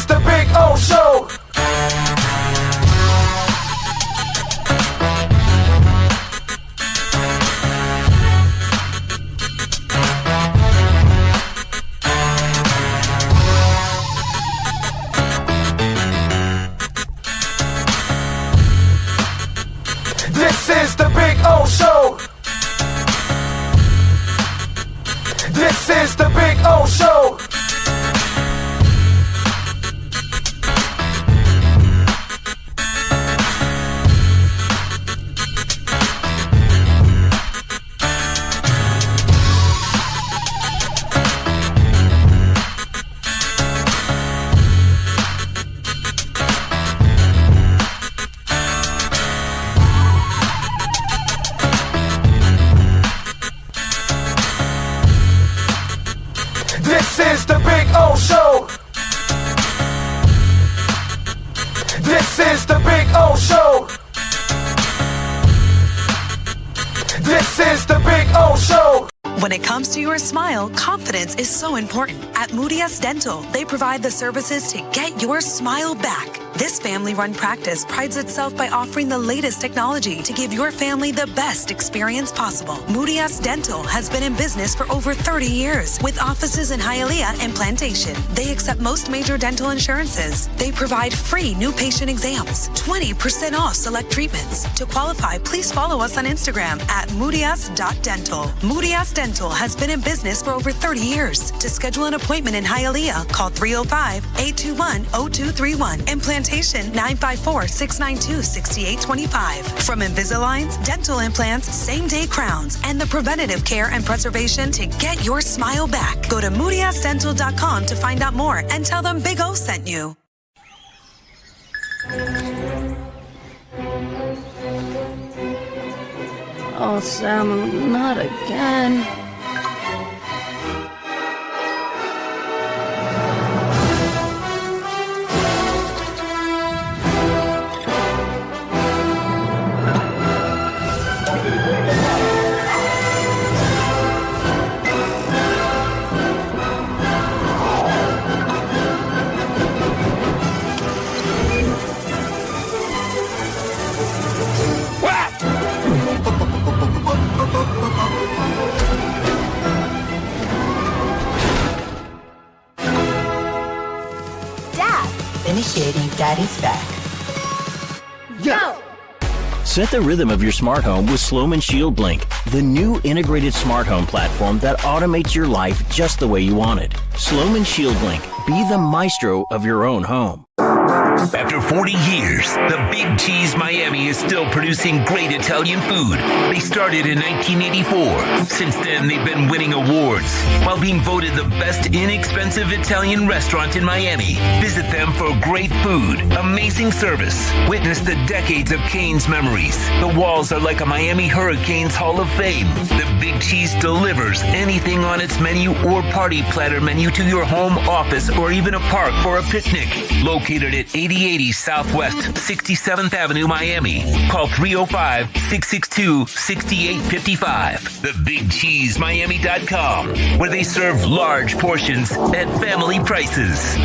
the Big O Show. This is the Big O Show. This is the Big O Show. This is the Big O Show. This is the Big O Show. This is the Big O Show. When it comes to your smile, confidence is so important. At Moody Dental, they provide the services to get your smile back. This family-run practice prides itself by offering the latest technology to give your family the best experience possible. Moody Dental has been in business for over 30 years with offices in Hialeah and Plantation. They accept most major dental insurances. They provide free new patient exams, 20% off select treatments. To qualify, please follow us on Instagram at moodys.dental. Moody Dental has been in business for over 30 years. To schedule an appointment in Hialeah, call 305-821-0231 and Plantation 954-692-6825. From Invisaligns, dental implants, same-day crowns, and the preventative care and preservation to get your smile back. Go to moodysdental.com to find out more and tell them Big O sent you. Oh, Sam, not again. Initiating Daddy's back. Yo! Set the rhythm of your smart home with Slowman Shield Blink, the new integrated smart home platform that automates your life just the way you want it. Slowman Shield Blink. Be the maestro of your own home. After 40 years, the Big Cheese Miami is still producing great Italian food. They started in 1984. Since then, they've been winning awards while being voted the best inexpensive Italian restaurant in Miami. Visit them for great food, amazing service. Witness the decades of Cane's memories. The walls are like a Miami Hurricanes Hall of Fame. The Big Cheese delivers anything on its menu or party platter menu to your home, office, or even a park for a picnic. Located at 8080 Southwest 67th Avenue, Miami. Call 305-662-6855. TheBigCheeseMiami.com, where they serve large portions at family prices.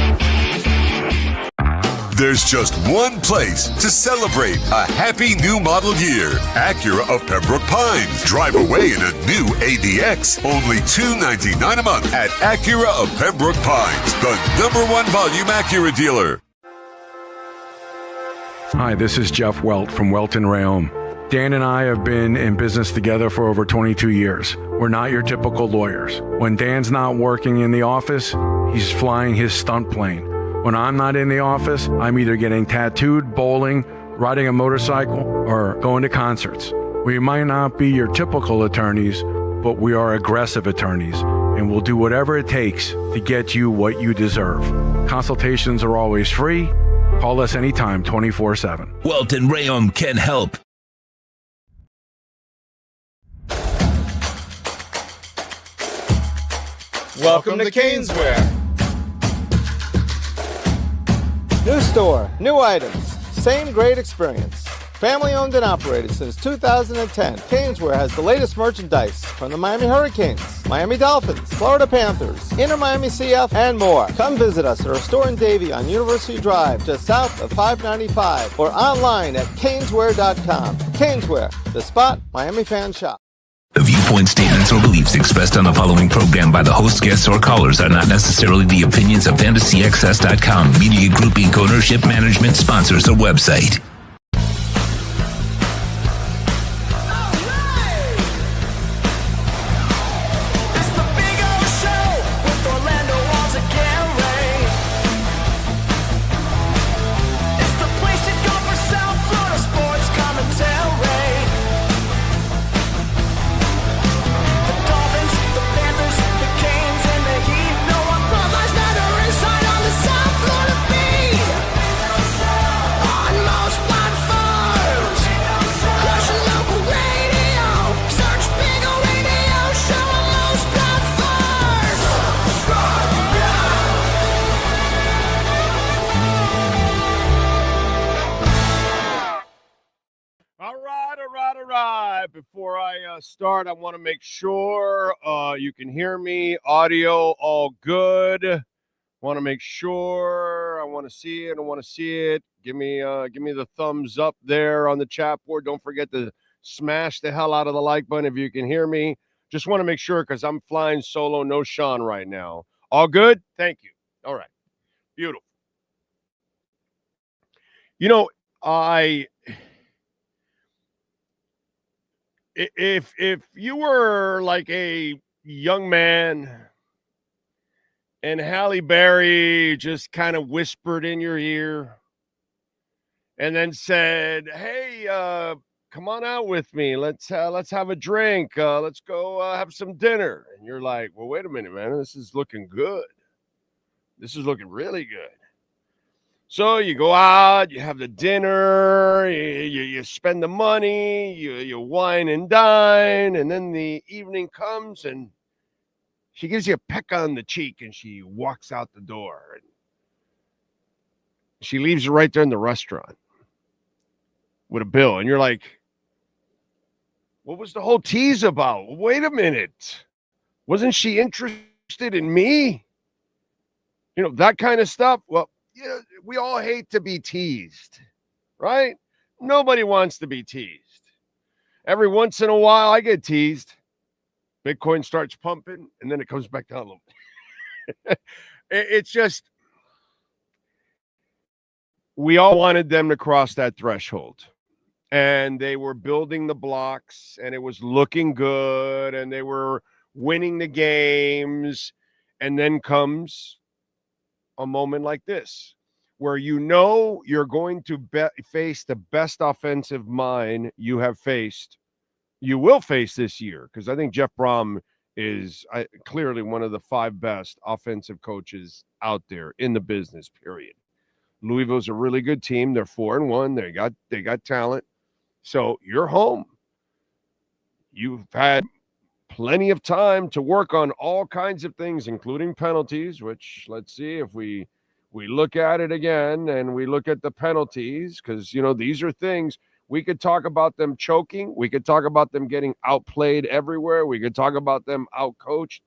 There's just one place to celebrate a happy new model year. Acura of Pembroke Pines. Drive away in a new ADX. Only $299 a month at Acura of Pembroke Pines, the #1 volume Acura dealer. Hi, this is Jeff Welt from Welton Ray. Dan and I have been in business together for over 22 years. We're not your typical lawyers. When Dan's not working in the office, he's flying his stunt plane. When I'm not in the office, I'm either getting tattooed, bowling, riding a motorcycle, or going to concerts. We might not be your typical attorneys, but we are aggressive attorneys, and we'll do whatever it takes to get you what you deserve. Consultations are always free. Call us anytime, 24/7. Welton Ray can help. Welcome to Caneswear. New store, new items, same great experience. Family owned and operated since 2010, Caneswear has the latest merchandise from the Miami Hurricanes, Miami Dolphins, Florida Panthers, Inter Miami CF, and more. Come visit us at our store in Davie on University Drive, just south of 595, or online at caneswear.com. Caneswear, the spot Miami fans shop. The viewpoint, statements, or beliefs expressed on the following program by the host, guests, or callers are not necessarily the opinions of FantasyXS.com, Media Group Inc. ownership, management, sponsors, or website. Before I start, I want to make sure you can hear me. Audio all good. Want to make sure. I want to see it. I want to see it. Give me the thumbs up there on the chat board. Don't forget to smash the hell out of the like button if you can hear me. Just want to make sure because I'm flying solo, no Sean right now. All good? Thank you. All right. Beautiful. You know, If you were like a young man and Halle Berry just kind of whispered in your ear and then said, "Hey, come on out with me. Let's have a drink. Let's go have some dinner." And you're like, "Well, wait a minute, man. This is looking good. This is looking really good." So you go out, you have the dinner, you spend the money, you wine and dine, and then the evening comes and she gives you a peck on the cheek and she walks out the door. And she leaves you right there in the restaurant with a bill. And you're like, what was the whole tease about? Wait a minute. Wasn't she interested in me? You know, that kind of stuff. Well, yeah, we all hate to be teased, right? Nobody wants to be teased. Every once in a while, I get teased. Bitcoin starts pumping, and then it comes back down a little bit. It's just, we all wanted them to cross that threshold. And they were building the blocks, and it was looking good, and they were winning the games. And then comes a moment like this, where you know you're going to face the best offensive mind you will face this year, because I think Jeff Brom is clearly one of the 5 best offensive coaches out there in the business, period. Louisville's a really good team. They're 4-1. They got talent. So you're home. You've had plenty of time to work on all kinds of things, including penalties, which let's see if we look at it again and we look at the penalties, because, you know, these are things we could talk about them choking. We could talk about them getting outplayed everywhere. We could talk about them outcoached.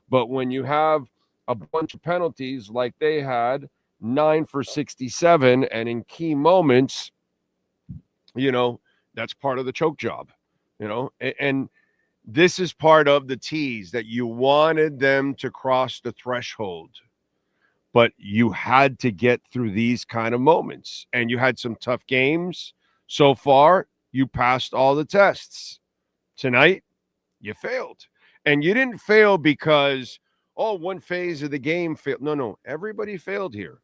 But when you have a bunch of penalties like they had, 9 for 67, and in key moments, you know, that's part of the choke job, you know, and this is part of the tease that you wanted them to cross the threshold, but you had to get through these kind of moments, and you had some tough games. So far, you passed all the tests. Tonight, you failed, and you didn't fail because, one phase of the game failed. No, everybody failed here.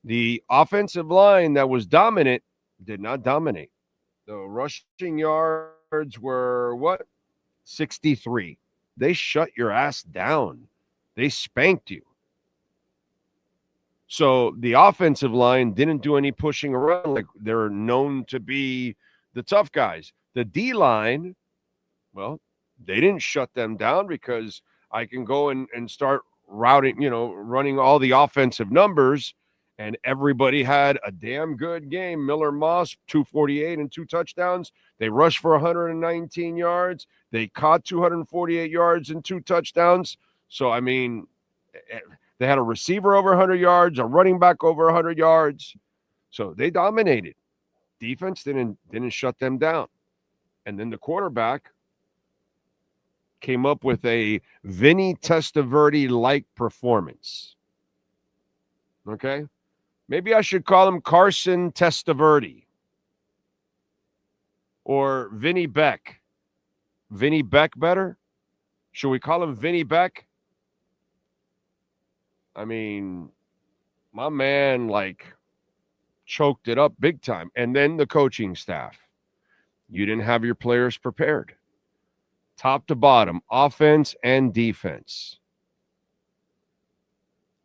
The offensive line that was dominant did not dominate. The rushing yards were what? 63. They shut your ass down. They spanked you. So the offensive line didn't do any pushing around like they're known to be the tough guys. The D-line, well, they didn't shut them down because I can go and start routing, running all the offensive numbers, And everybody had a damn good game. Miller Moss, 248 and 2 touchdowns. They rushed for 119 yards. They caught 248 yards and 2 touchdowns. So, I mean, they had a receiver over 100 yards, a running back over 100 yards. So they dominated. Defense didn't shut them down. And then the quarterback came up with a Vinny Testaverde-like performance. Okay? Maybe I should call him Carson Testaverde or Vinny Beck. Vinny Beck better? Should we call him Vinny Beck? I mean, my man, like, choked it up big time. And then the coaching staff. You didn't have your players prepared. Top to bottom, offense and defense.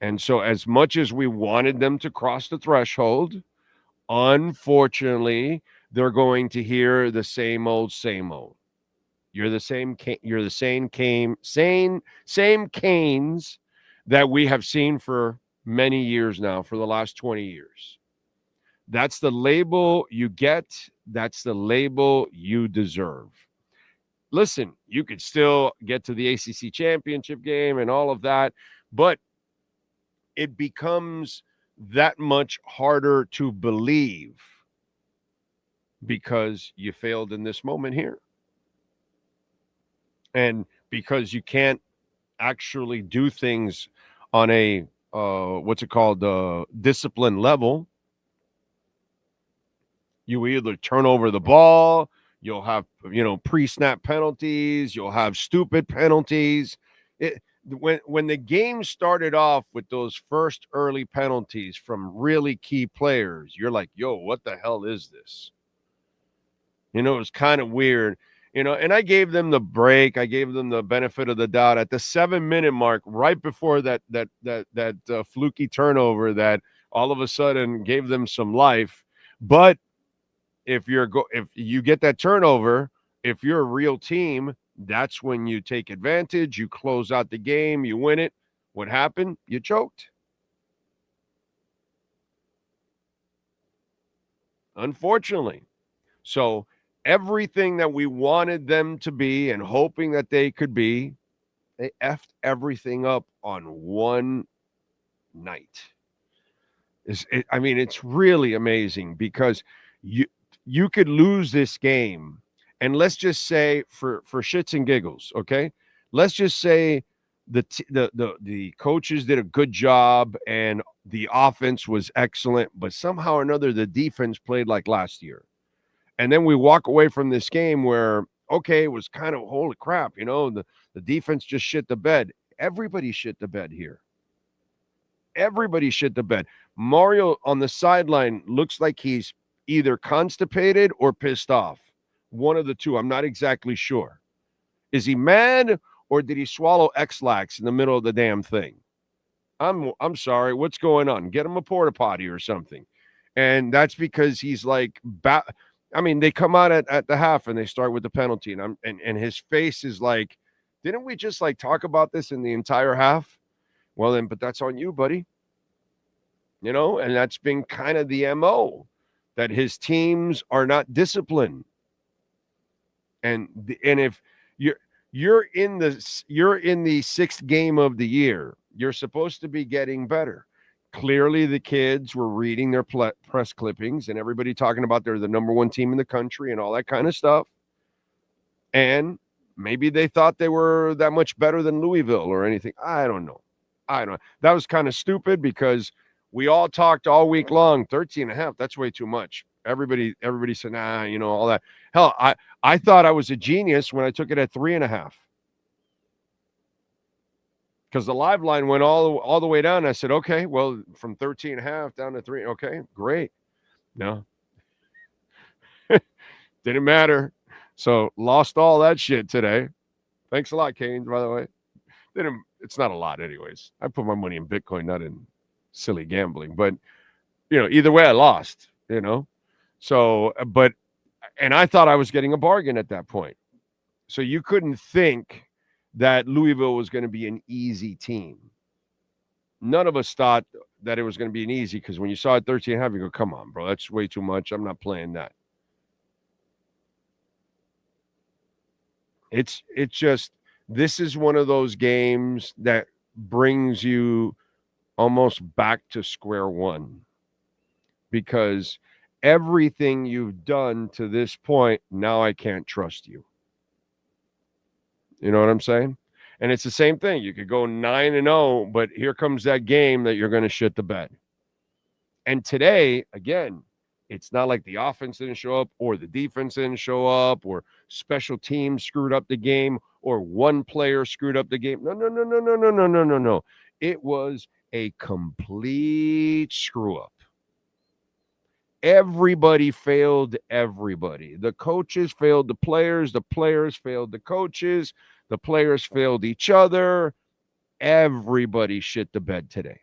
And so as much as we wanted them to cross the threshold, unfortunately, they're going to hear the same old, same old. You're the same Canes that we have seen for many years now, for the last 20 years. That's the label you get. That's the label you deserve. Listen, you could still get to the ACC championship game and all of that, but it becomes that much harder to believe because you failed in this moment here. And because you can't actually do things on a, discipline level. You either turn over the ball, you'll have, pre-snap penalties, you'll have stupid penalties. When the game started off with those first early penalties from really key players, you're like, yo, what the hell is this? It was kind of weird, and I gave them the break. I gave them the benefit of the doubt at the 7-minute mark, right before that fluky turnover that all of a sudden gave them some life. But if you get that turnover, if you're a real team, that's when you take advantage. You close out the game. You win it. What happened? You choked. Unfortunately. So everything that we wanted them to be and hoping that they could be, they effed everything up on one night. It's really amazing because you could lose this game. And let's just say for shits and giggles, okay? Let's just say the coaches did a good job and the offense was excellent, but somehow or another the defense played like last year. And then we walk away from this game where, okay, it was kind of holy crap, the defense just shit the bed. Everybody shit the bed here. Everybody shit the bed. Mario on the sideline looks like he's either constipated or pissed off. One of the two. I'm not exactly sure. Is he mad or did he swallow X-Lax in the middle of the damn thing? I'm sorry. What's going on? Get him a porta potty or something. And that's because he's like, they come out at the half and they start with the penalty, and his face is like, didn't we just like talk about this in the entire half? Well then, but that's on you, buddy. And that's been kind of the MO, that his teams are not disciplined. And if you're in the sixth game of the year, you're supposed to be getting better. Clearly, the kids were reading their press clippings and everybody talking about they're the number one team in the country and all that kind of stuff. And maybe they thought they were that much better than Louisville or anything. I don't know. That was kind of stupid because we all talked all week long, 13.5. That's way too much. Everybody said, nah, all that. Hell, I thought I was a genius when I took it at 3.5. Because the live line went all the way down. I said, okay, well, from 13.5 down to 3. Okay, great. No. Didn't matter. So lost all that shit today. Thanks a lot, Canes, by the way. It's not a lot anyways. I put my money in Bitcoin, not in silly gambling. But, either way, I lost, So, and I thought I was getting a bargain at that point. So you couldn't think that Louisville was going to be an easy team. None of us thought that it was going to be an easy, because when you saw it 13.5, you go, come on, bro, that's way too much. I'm not playing that. It's just, this is one of those games that brings you almost back to square one, because everything you've done to this point, now I can't trust you. You know what I'm saying? And it's the same thing. You could go 9-0, but here comes that game that you're going to shit the bed. And today, again, it's not like the offense didn't show up or the defense didn't show up or special teams screwed up the game or one player screwed up the game. No. It was a complete screw up. Everybody failed everybody. The coaches failed the players failed the coaches, the players failed each other. Everybody shit the bed today.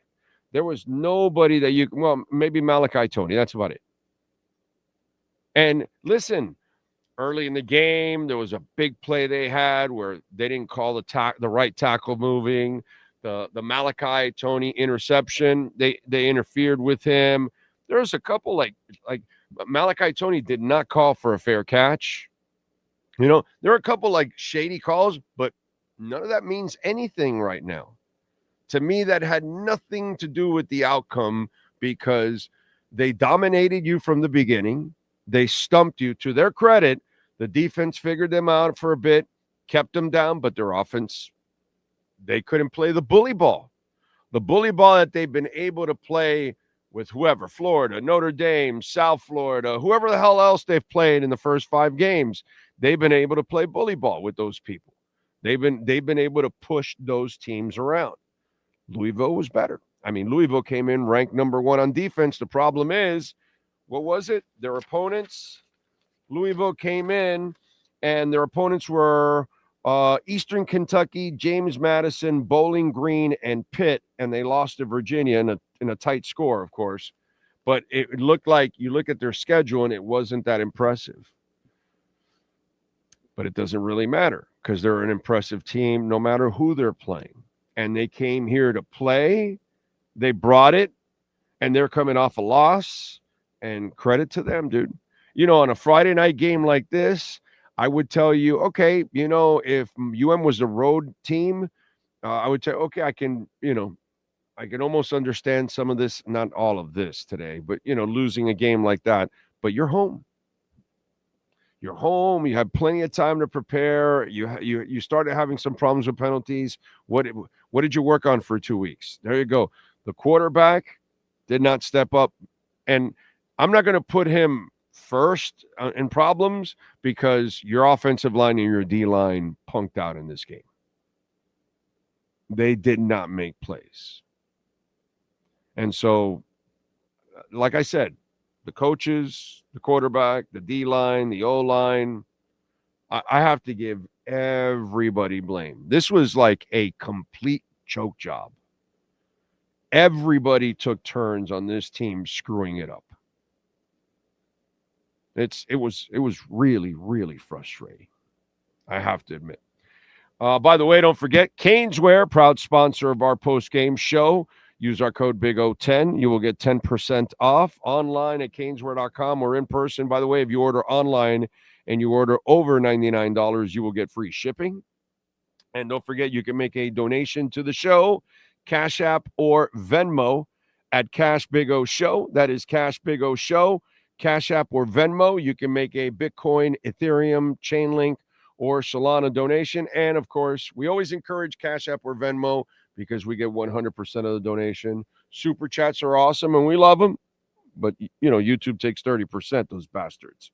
There was nobody that you, well, maybe Malachi Tony, that's about it. And listen, early in the game, there was a big play they had where they didn't call the right tackle moving. The Malachi Tony interception, they interfered with him. There was a couple like Malachi Tony did not call for a fair catch. You know, there are a couple like shady calls, but none of that means anything right now. To me, that had nothing to do with the outcome, because they dominated you from the beginning. They stumped you. To their credit, the defense figured them out for a bit, kept them down, but their offense, they couldn't play the bully ball. The bully ball that they've been able to play with whoever, Florida, Notre Dame, South Florida, whoever the hell else they've played in the first 5 games, they've been able to play bully ball with those people. They've been able to push those teams around. Louisville was better. I mean, Louisville came in ranked number 1 on defense. The problem is, what was it? Their opponents, Louisville came in, and their opponents were Eastern Kentucky, James Madison, Bowling Green, and Pitt, and they lost to Virginia in a tight score, of course. But it looked like, you look at their schedule, and it wasn't that impressive. But it doesn't really matter, because they're an impressive team no matter who they're playing. And they came here to play. They brought it, and they're coming off a loss, and credit to them, dude. You know, on a Friday night game like this, I would tell you, okay, you know, if UM was a road team, I would say, okay, I can almost understand some of this, not all of this today, but, you know, losing a game like that. But you're home. You're home. You have plenty of time to prepare. You started having some problems with penalties. What did you work on for 2 weeks? There you go. The quarterback did not step up. And I'm not going to put him first in problems, because your offensive line and your D-line punked out in this game. They did not make plays. And so, like I said, the coaches, the quarterback, the D-line, the O-line, I have to give everybody blame. This was like a complete choke job. Everybody took turns on this team screwing it up. It was really, really frustrating, I have to admit. By the way, don't forget, Caneswear, proud sponsor of our post-game show. Use our code BIG010. You will get 10% off online at caneswear.com or in person. By the way, if you order online and you order over $99, you will get free shipping. And don't forget, you can make a donation to the show, Cash App or Venmo at Cash Big O Show. That is Cash Big O Show. Cash App or Venmo. You can make a Bitcoin, Ethereum, Chainlink, or Solana donation. And, of course, we always encourage Cash App or Venmo, because we get 100% of the donation. Super chats are awesome, and we love them. But, you know, YouTube takes 30%, those bastards.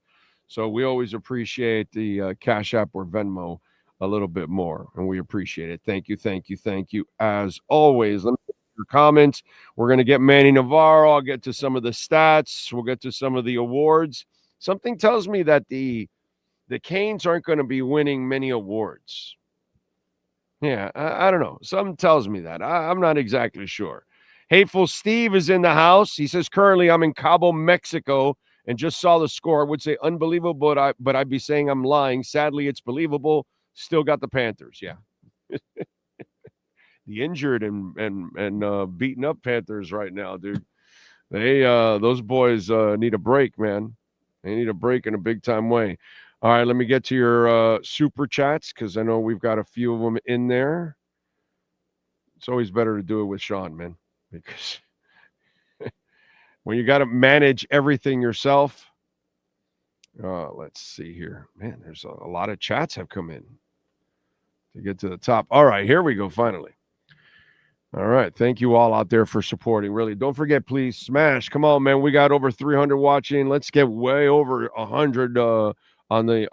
So we always appreciate the Cash App or Venmo a little bit more, and we appreciate it. Thank you, as always. Let me get your comments. We're going to get Manny Navarro. I'll get to some of the stats. We'll get to some of the awards. Something tells me that the Canes aren't going to be winning many awards. Yeah, I don't know. Something tells me that. I'm not exactly sure. Hateful Steve is in the house. He says, currently I'm in Cabo, Mexico, and just saw the score. I would say unbelievable, but I'd be saying I'm lying. Sadly, it's believable. Still got the Panthers, yeah. the injured and beaten up Panthers right now, dude. They those boys need a break, man. They need a break in a big time way. All right, let me get to your super chats because I know we've got a few of them in there. It's always better to do it with Sean, man, because when you got to manage everything yourself. Let's see here. Man, there's a lot of chats have come in to get to the top. All right, here we go, finally. All right, thank you all out there for supporting. Really, don't forget, please smash. Come on, man. We got over 300 watching. Let's get way over 100 on the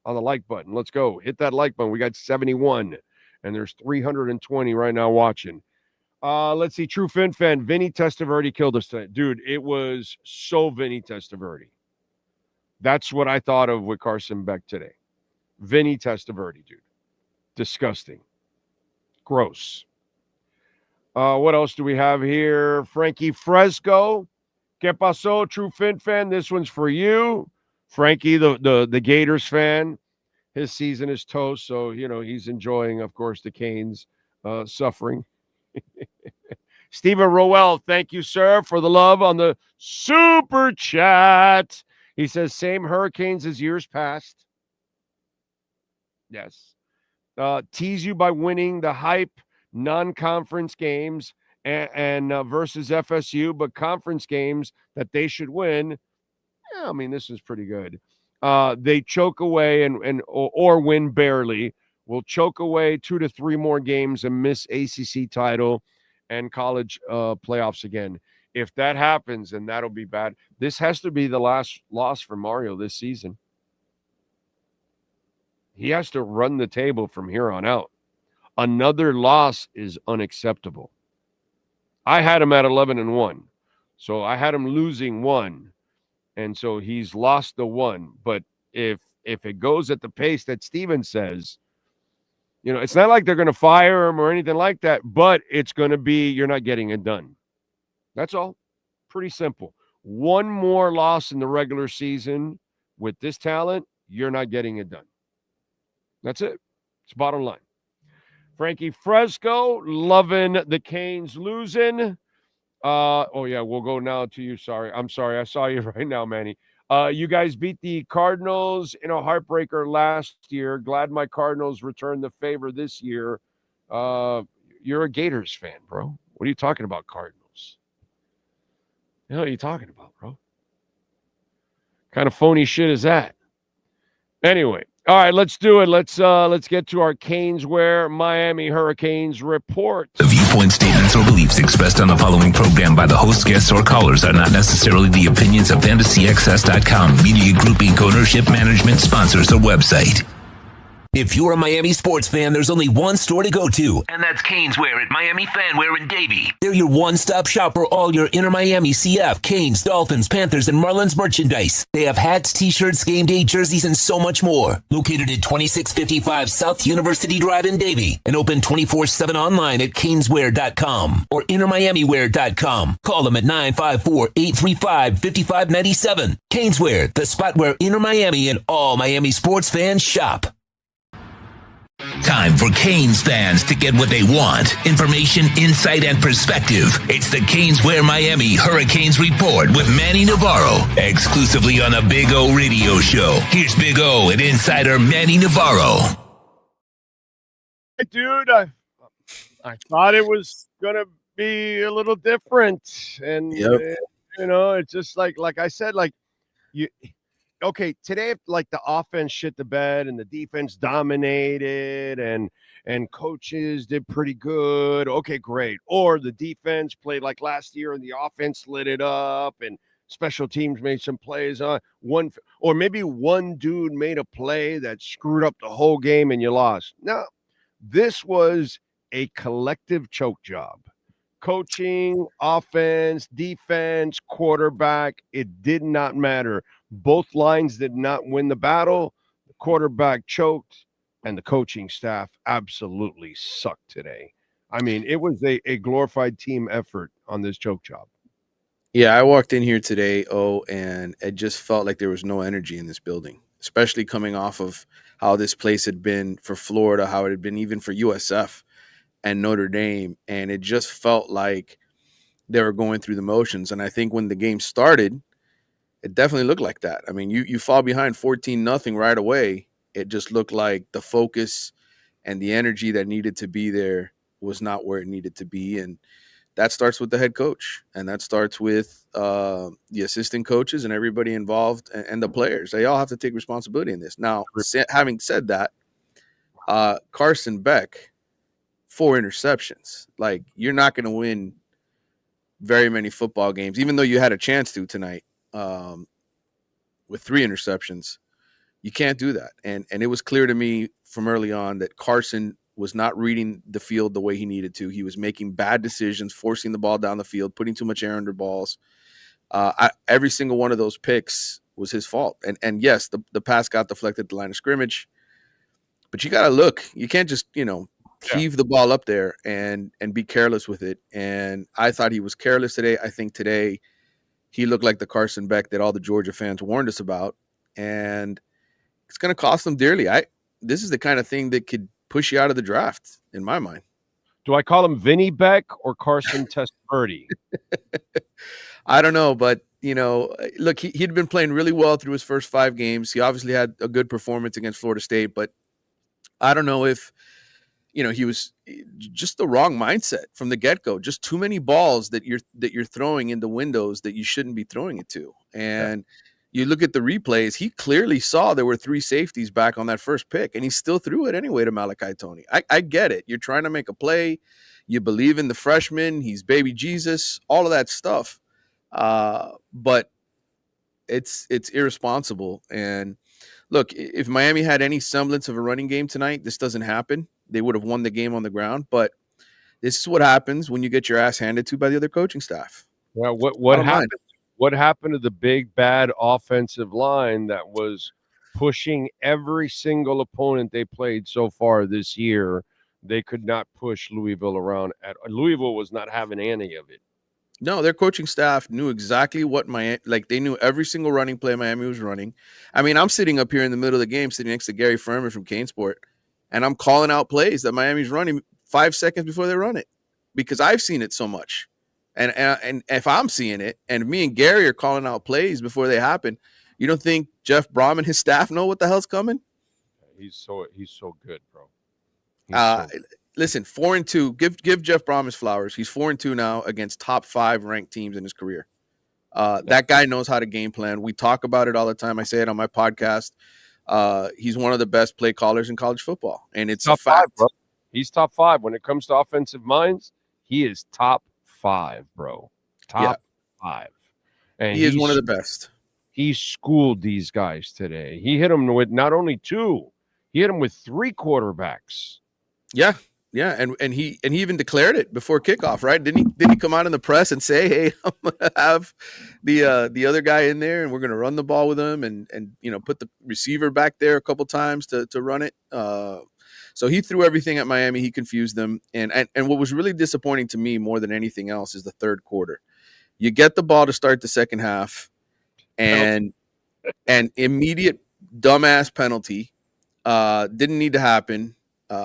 like button. Let's go. Hit that like button. We got 71, and there's 320 right now watching. Let's see. True Fin fan, Vinny Testaverde killed us tonight. Dude, it was so Vinny Testaverde. That's what I thought of with Carson Beck today. Vinny Testaverde, dude. Disgusting. Gross. What else do we have here? Frankie Fresco. ¿Qué pasó, True Fin fan? This one's for you. Frankie, the Gators fan. His season is toast, so, he's enjoying, of course, the Canes suffering. Stephen Rowell, thank you, sir, for the love on the super chat. He says, same Hurricanes as years past. Yes. Tease you by winning the hype non-conference games and versus FSU, but conference games that they should win. Yeah, I mean, this is pretty good. They choke away or win barely. Will choke away 2 to 3 more games and miss ACC title and college playoffs again. If that happens, then that'll be bad. This has to be the last loss for Mario this season. He has to run the table from here on out. Another loss is unacceptable. I had him at 11-1. So I had him losing 1. And so he's lost the 1. But if it goes at the pace that Steven says, it's not like they're going to fire him or anything like that, but it's going to be you're not getting it done. That's all. Pretty simple. One more loss in the regular season with this talent, you're not getting it done. That's it. It's bottom line. Frankie Fresco, loving the Canes losing. We'll go now to you. I'm sorry. I saw you right now, Manny. You guys beat the Cardinals in a heartbreaker last year. Glad my Cardinals returned the favor this year. You're a Gators fan, bro. What are you talking about, Cardinals? The hell are you talking about, bro? Kind of phony shit is that? Anyway, all right, let's do it. Let's get to our Caneswear Miami Hurricanes report. The viewpoint, statements, or beliefs expressed on the following program by the host, guests, or callers are not necessarily the opinions of FantasyXS.com, Media Group Inc. ownership, management, sponsors, or website. If you're a Miami sports fan, there's only one store to go to, and that's Caneswear at Miami Fanwear in Davie. They're your one-stop shop for all your Inter Miami CF, Canes, Dolphins, Panthers, and Marlins merchandise. They have hats, t-shirts, game day jerseys, and so much more. Located at 2655 South University Drive in Davie, and open 24/7 online at Caneswear.com or InterMiamiWear.com. Call them at 954-835-5597. Caneswear, the spot where Inter Miami and all Miami sports fans shop. Time for Canes fans to get what they want. Information, insight, and perspective. It's the Caneswear Miami Hurricanes Report with Manny Navarro. Exclusively on the Big O Radio Show. Here's Big O and insider Manny Navarro. Dude, I thought it was going to be a little different. And, it's just like I said, okay, today, the offense shit the bed and the defense dominated and coaches did pretty good. Okay, great. Or the defense played like last year and the offense lit it up and special teams made some plays on one, or maybe one dude made a play that screwed up the whole game and you lost. No, this was a collective choke job. Coaching, offense, defense, quarterback, it did not matter. Both lines did not win the battle. The quarterback choked, and the coaching staff absolutely sucked today. I mean, it was a glorified team effort on this choke job. Yeah, I walked in here today, and it just felt like there was no energy in this building. especially coming off of how this place had been for Florida, how it had been even for USF and Notre Dame. And it just felt like they were going through the motions. And I think when the game started, it definitely looked like that. I mean, you fall behind 14-0 right away. It just looked like the focus and the energy that needed to be there was not where it needed to be. And that starts with the head coach, and that starts with the assistant coaches and everybody involved and the players. They all have to take responsibility in this. Now, having said that, Carson, Beck, 4 interceptions. Like, you're not going to win very many football games, even though you had a chance to tonight with 3 interceptions. You can't do that. And it was clear to me from early on that Carson was not reading the field the way he needed to. He was making bad decisions, forcing the ball down the field, putting too much air under balls. Every single one of those picks was his fault. And yes, the pass got deflected at the line of scrimmage. But you got to look. You can't just, heave the ball up there and be careless with it. And I thought he was careless today. I think today he looked like the Carson Beck that all the Georgia fans warned us about. And it's going to cost them dearly. This is the kind of thing that could push you out of the draft, in my mind. Do I call him Vinny Beck or Carson Testaverde? I don't know, but, look, he'd been playing really well through his first 5 games. He obviously had a good performance against Florida State, but I don't know if, he was just the wrong mindset from the get-go. Just too many balls that you're throwing into windows that you shouldn't be throwing it to. And you look at the replays, he clearly saw there were 3 safeties back on that first pick, and he still threw it anyway to Malachi Toney. I get it. You're trying to make a play. You believe in the freshman. He's baby Jesus, all of that stuff. But it's irresponsible. And look, if Miami had any semblance of a running game tonight, this doesn't happen. They would have won the game on the ground. But this is what happens when you get your ass handed to by the other coaching staff. Well, what happened? What happened to the big, bad offensive line that was pushing every single opponent they played so far this year? They could not push Louisville around. Louisville was not having any of it. No, their coaching staff knew exactly what they knew every single running play Miami was running. I mean, I'm sitting up here in the middle of the game, sitting next to Gary Furman from Canesport, and I'm calling out plays that Miami's running 5 seconds before they run it because I've seen it so much. And if I'm seeing it, and me and Gary are calling out plays before they happen, you don't think Jeff Brom and his staff know what the hell's coming? He's so good, bro. Listen, 4-2. Give Jeff Brom his flowers. He's 4-2 now against top 5 ranked teams in his career. That guy knows how to game plan. We talk about it all the time. I say it on my podcast. He's one of the best play callers in college football, and it's top a fact. 5, bro. He's top 5 when it comes to offensive minds. He is top 5, bro. Top 5. And he is one of the best. He schooled these guys today. He hit them with not only 2, he hit them with 3 quarterbacks. Yeah. And he even declared it before kickoff, right? Didn't he come out in the press and say, "Hey, I'm gonna have the other guy in there, and we're gonna run the ball with him, and put the receiver back there a couple times to run it." So he threw everything at Miami. He confused them. And what was really disappointing to me more than anything else is the third quarter. You get the ball to start the second half, and an immediate dumbass penalty didn't need to happen.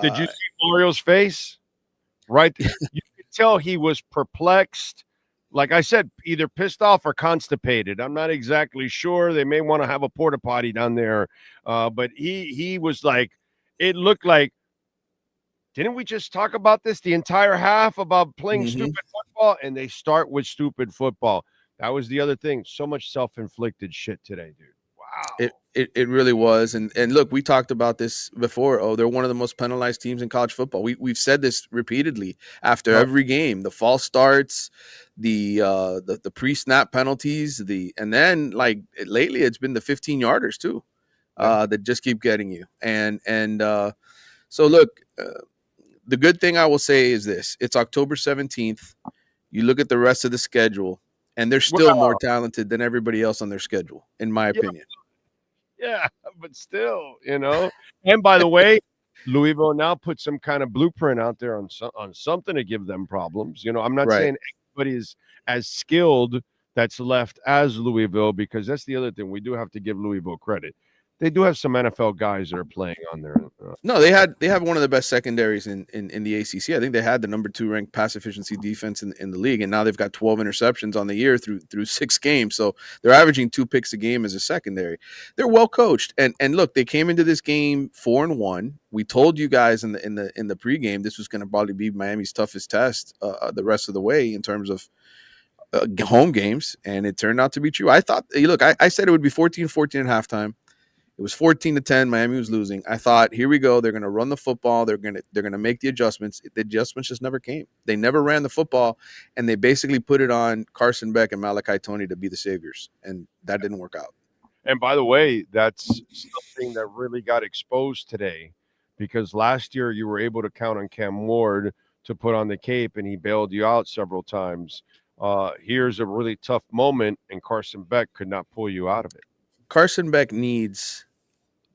Did you see Mario's face? Right? You could tell he was perplexed. Like I said, either pissed off or constipated. I'm not exactly sure. They may want to have a porta potty down there. But he was like, it looked like, didn't we just talk about this the entire half about playing stupid football? And they start with stupid football. That was the other thing. So much self-inflicted shit today, dude. Wow. It really was. And look, we talked about this before. Oh, they're one of the most penalized teams in college football. We've said this repeatedly after every game. The false starts, the pre-snap penalties, and then like lately it's been the 15-yarders too. That just keep getting you. And so look, the good thing I will say is this. It's October 17th. You look at the rest of the schedule, and they're still more talented than everybody else on their schedule, in my opinion. Yeah, but still, And by the way, Louisville now put some kind of blueprint out there on something to give them problems. I'm not saying anybody is as skilled that's left as Louisville, because that's the other thing. We do have to give Louisville credit. they do have some NFL guys that are playing on there. No, they have one of the best secondaries in the ACC. I think they had the number 2 ranked pass efficiency defense in the league, and now they've got 12 interceptions on the year through 6 games. So they're averaging 2 picks a game as a secondary. They're well coached, and look, they came into this game 4-1. We told you guys in the pregame this was going to probably be Miami's toughest test the rest of the way in terms of home games, and it turned out to be true. I thought, look, I said it would be 14-14 at halftime. It was 14-10. Miami was losing. I thought, here we go. They're going to run the football. They're going to make the adjustments. The adjustments just never came. They never ran the football, and they basically put it on Carson Beck and Malachi Toney to be the saviors, and that didn't work out. And by the way, that's something that really got exposed today, because last year you were able to count on Cam Ward to put on the cape, and he bailed you out several times. Here's a really tough moment, and Carson Beck could not pull you out of it. Carson Beck needs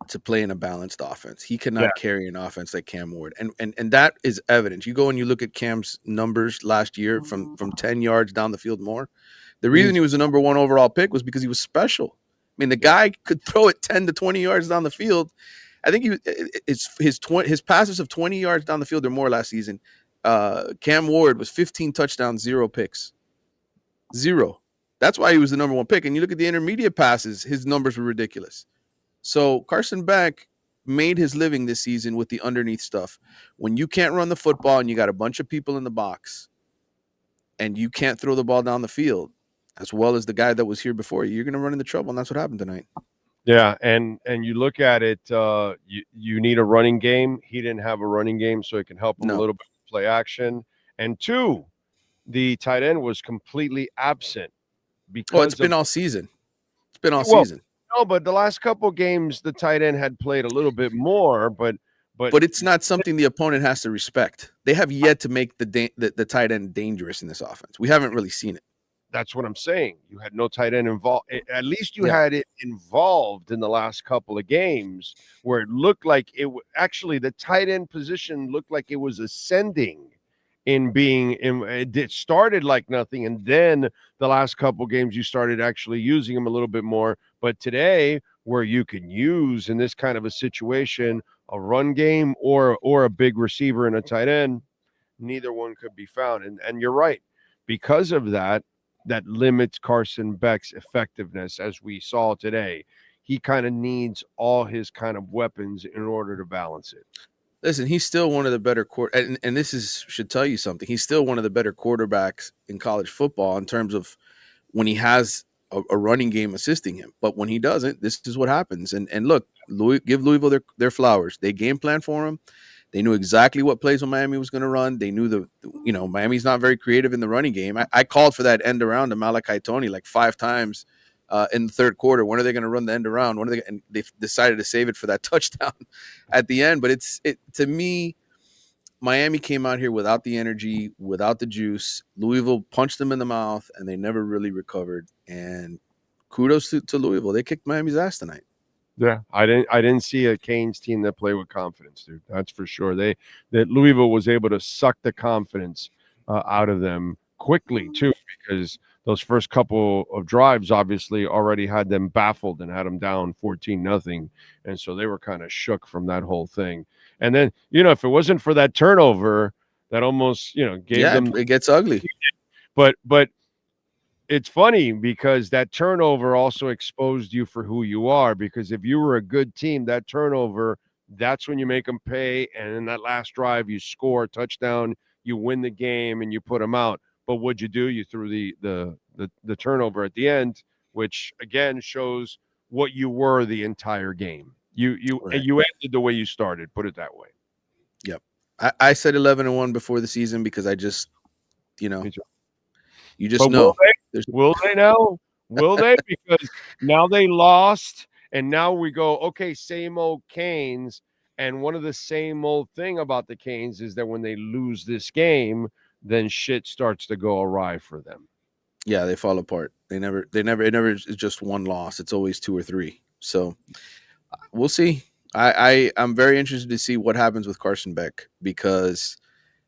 to play in a balanced offense. He cannot carry an offense like Cam Ward. And that is evident. You go and you look at Cam's numbers last year from 10 yards down the field more. The reason he was the number 1 overall pick was because he was special. I mean, the guy could throw it 10 to 20 yards down the field. I think his passes of 20 yards down the field or more last season. Cam Ward was 15 touchdowns, 0 picks. 0. That's why he was the number 1 pick. And you look at the intermediate passes, his numbers were ridiculous. So Carson Beck made his living this season with the underneath stuff. When you can't run the football and you got a bunch of people in the box and you can't throw the ball down the field, as well as the guy that was here before you, you're going to run into trouble, and that's what happened tonight. Yeah, and you look at it, you need a running game. He didn't have a running game, so it can help him a little bit with play action. And 2, the tight end was completely absent. Because it's been all season. It's been all season. No, but the last couple of games, the tight end had played a little bit more, but it's not something the opponent has to respect. They have yet to make the tight end dangerous in this offense. We haven't really seen it. That's what I'm saying. You had no tight end involved. At least you had it involved in the last couple of games, where it looked like actually the tight end position looked like it was ascending. It started like nothing, and then the last couple games you started actually using him a little bit more. But today, where you can use in this kind of a situation a run game or a big receiver and a tight end, neither one could be found. And you're right, because of that limits Carson Beck's effectiveness, as we saw today. He kind of needs all his kind of weapons in order to balance it. Listen, he's still one of the better and this should tell you something. He's still one of the better quarterbacks in college football in terms of when he has a running game assisting him. But when he doesn't, this is what happens. And look, give Louisville their flowers. They game plan for him. They knew exactly what plays when Miami was going to run. They knew Miami's not very creative in the running game. I called for that end around to Malachi Toney like 5 times in the third quarter. When are they going to run the end around? And they decided to save it for that touchdown at the end. But to me, Miami came out here without the energy, without the juice. Louisville punched them in the mouth, and they never really recovered. And kudos to Louisville. They kicked Miami's ass tonight. Yeah, I didn't see a Canes team that play with confidence, dude. That's for sure. That Louisville was able to suck the confidence out of them quickly too, because those first couple of drives obviously already had them baffled and had them down 14-0, and so they were kind of shook from that whole thing. And then if it wasn't for that turnover, that almost gave them. It gets ugly. But it's funny because that turnover also exposed you for who you are, because if you were a good team, that turnover, that's when you make them pay. And in that last drive, you score a touchdown, you win the game, and you put them out. But what'd you do? You threw the turnover at the end, which again shows what you were the entire game. You ended the way you started, put it that way. Yep. I said 11-1 before the season because I just, you just but know. Will they now? Will they? Because now they lost, and now we go, okay, same old Canes. And one of the same old thing about the Canes is that when they lose this game, then shit starts to go awry for them. Yeah, they fall apart. It never is just one loss. It's always 2 or 3. So we'll see. I'm very interested to see what happens with Carson Beck, because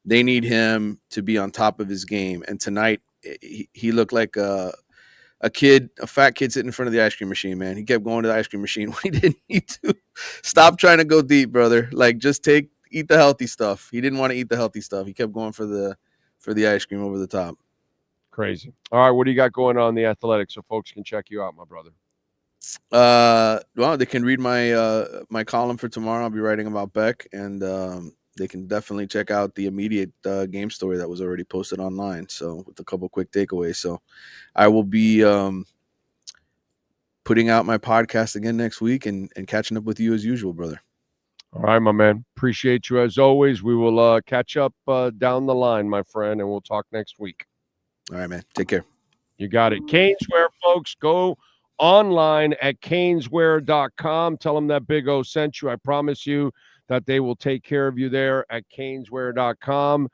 they need him to be on top of his game. And tonight he looked like a fat kid sitting in front of the ice cream machine, man. He kept going to the ice cream machine when he didn't need to. Stop trying to go deep, brother. Like, just eat the healthy stuff. He didn't want to eat the healthy stuff. He kept going for the ice cream over the top. Crazy. All right, what do you got going on in the Athletics so folks can check you out, my brother? Well, they can read my column for tomorrow. I'll be writing about Beck, and they can definitely check out the immediate game story that was already posted online. So with a couple quick takeaways. So I will be putting out my podcast again next week and catching up with you as usual, brother. All right, my man. Appreciate you as always. We will catch up down the line, my friend, and we'll talk next week. All right, man. Take care. You got it. Caneswear, folks. Go online at caneswear.com. Tell them that Big O sent you. I promise you that they will take care of you there at caneswear.com.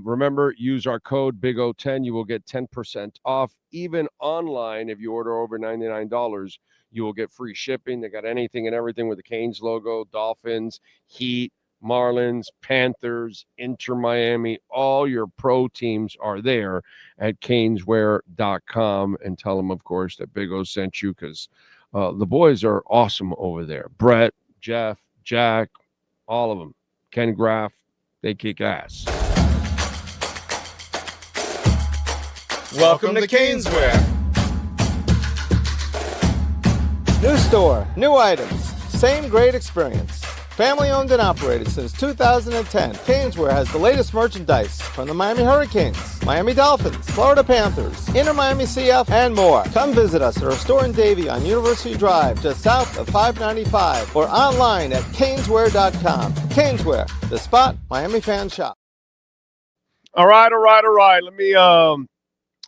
Remember, use our code BIG-O10. You will get 10% off. Even online, if you order over $99, you will get free shipping. They got anything and everything with the Canes logo, Dolphins, Heat, Marlins, Panthers, Inter Miami. All your pro teams are there at caneswear.com. And tell them, of course, that Big O sent you, because the boys are awesome over there. Brett, Jeff, Jack, all of them. Ken Graff, they kick ass. Welcome to Caneswear. New store, new items, same great experience. Family owned and operated since 2010, Caneswear has the latest merchandise from the Miami Hurricanes, Miami Dolphins, Florida Panthers, Inter Miami CF, and more. Come visit us at our store in Davie on University Drive, just south of 595, or online at caneswear.com. Caneswear, the spot Miami fans shop. All right.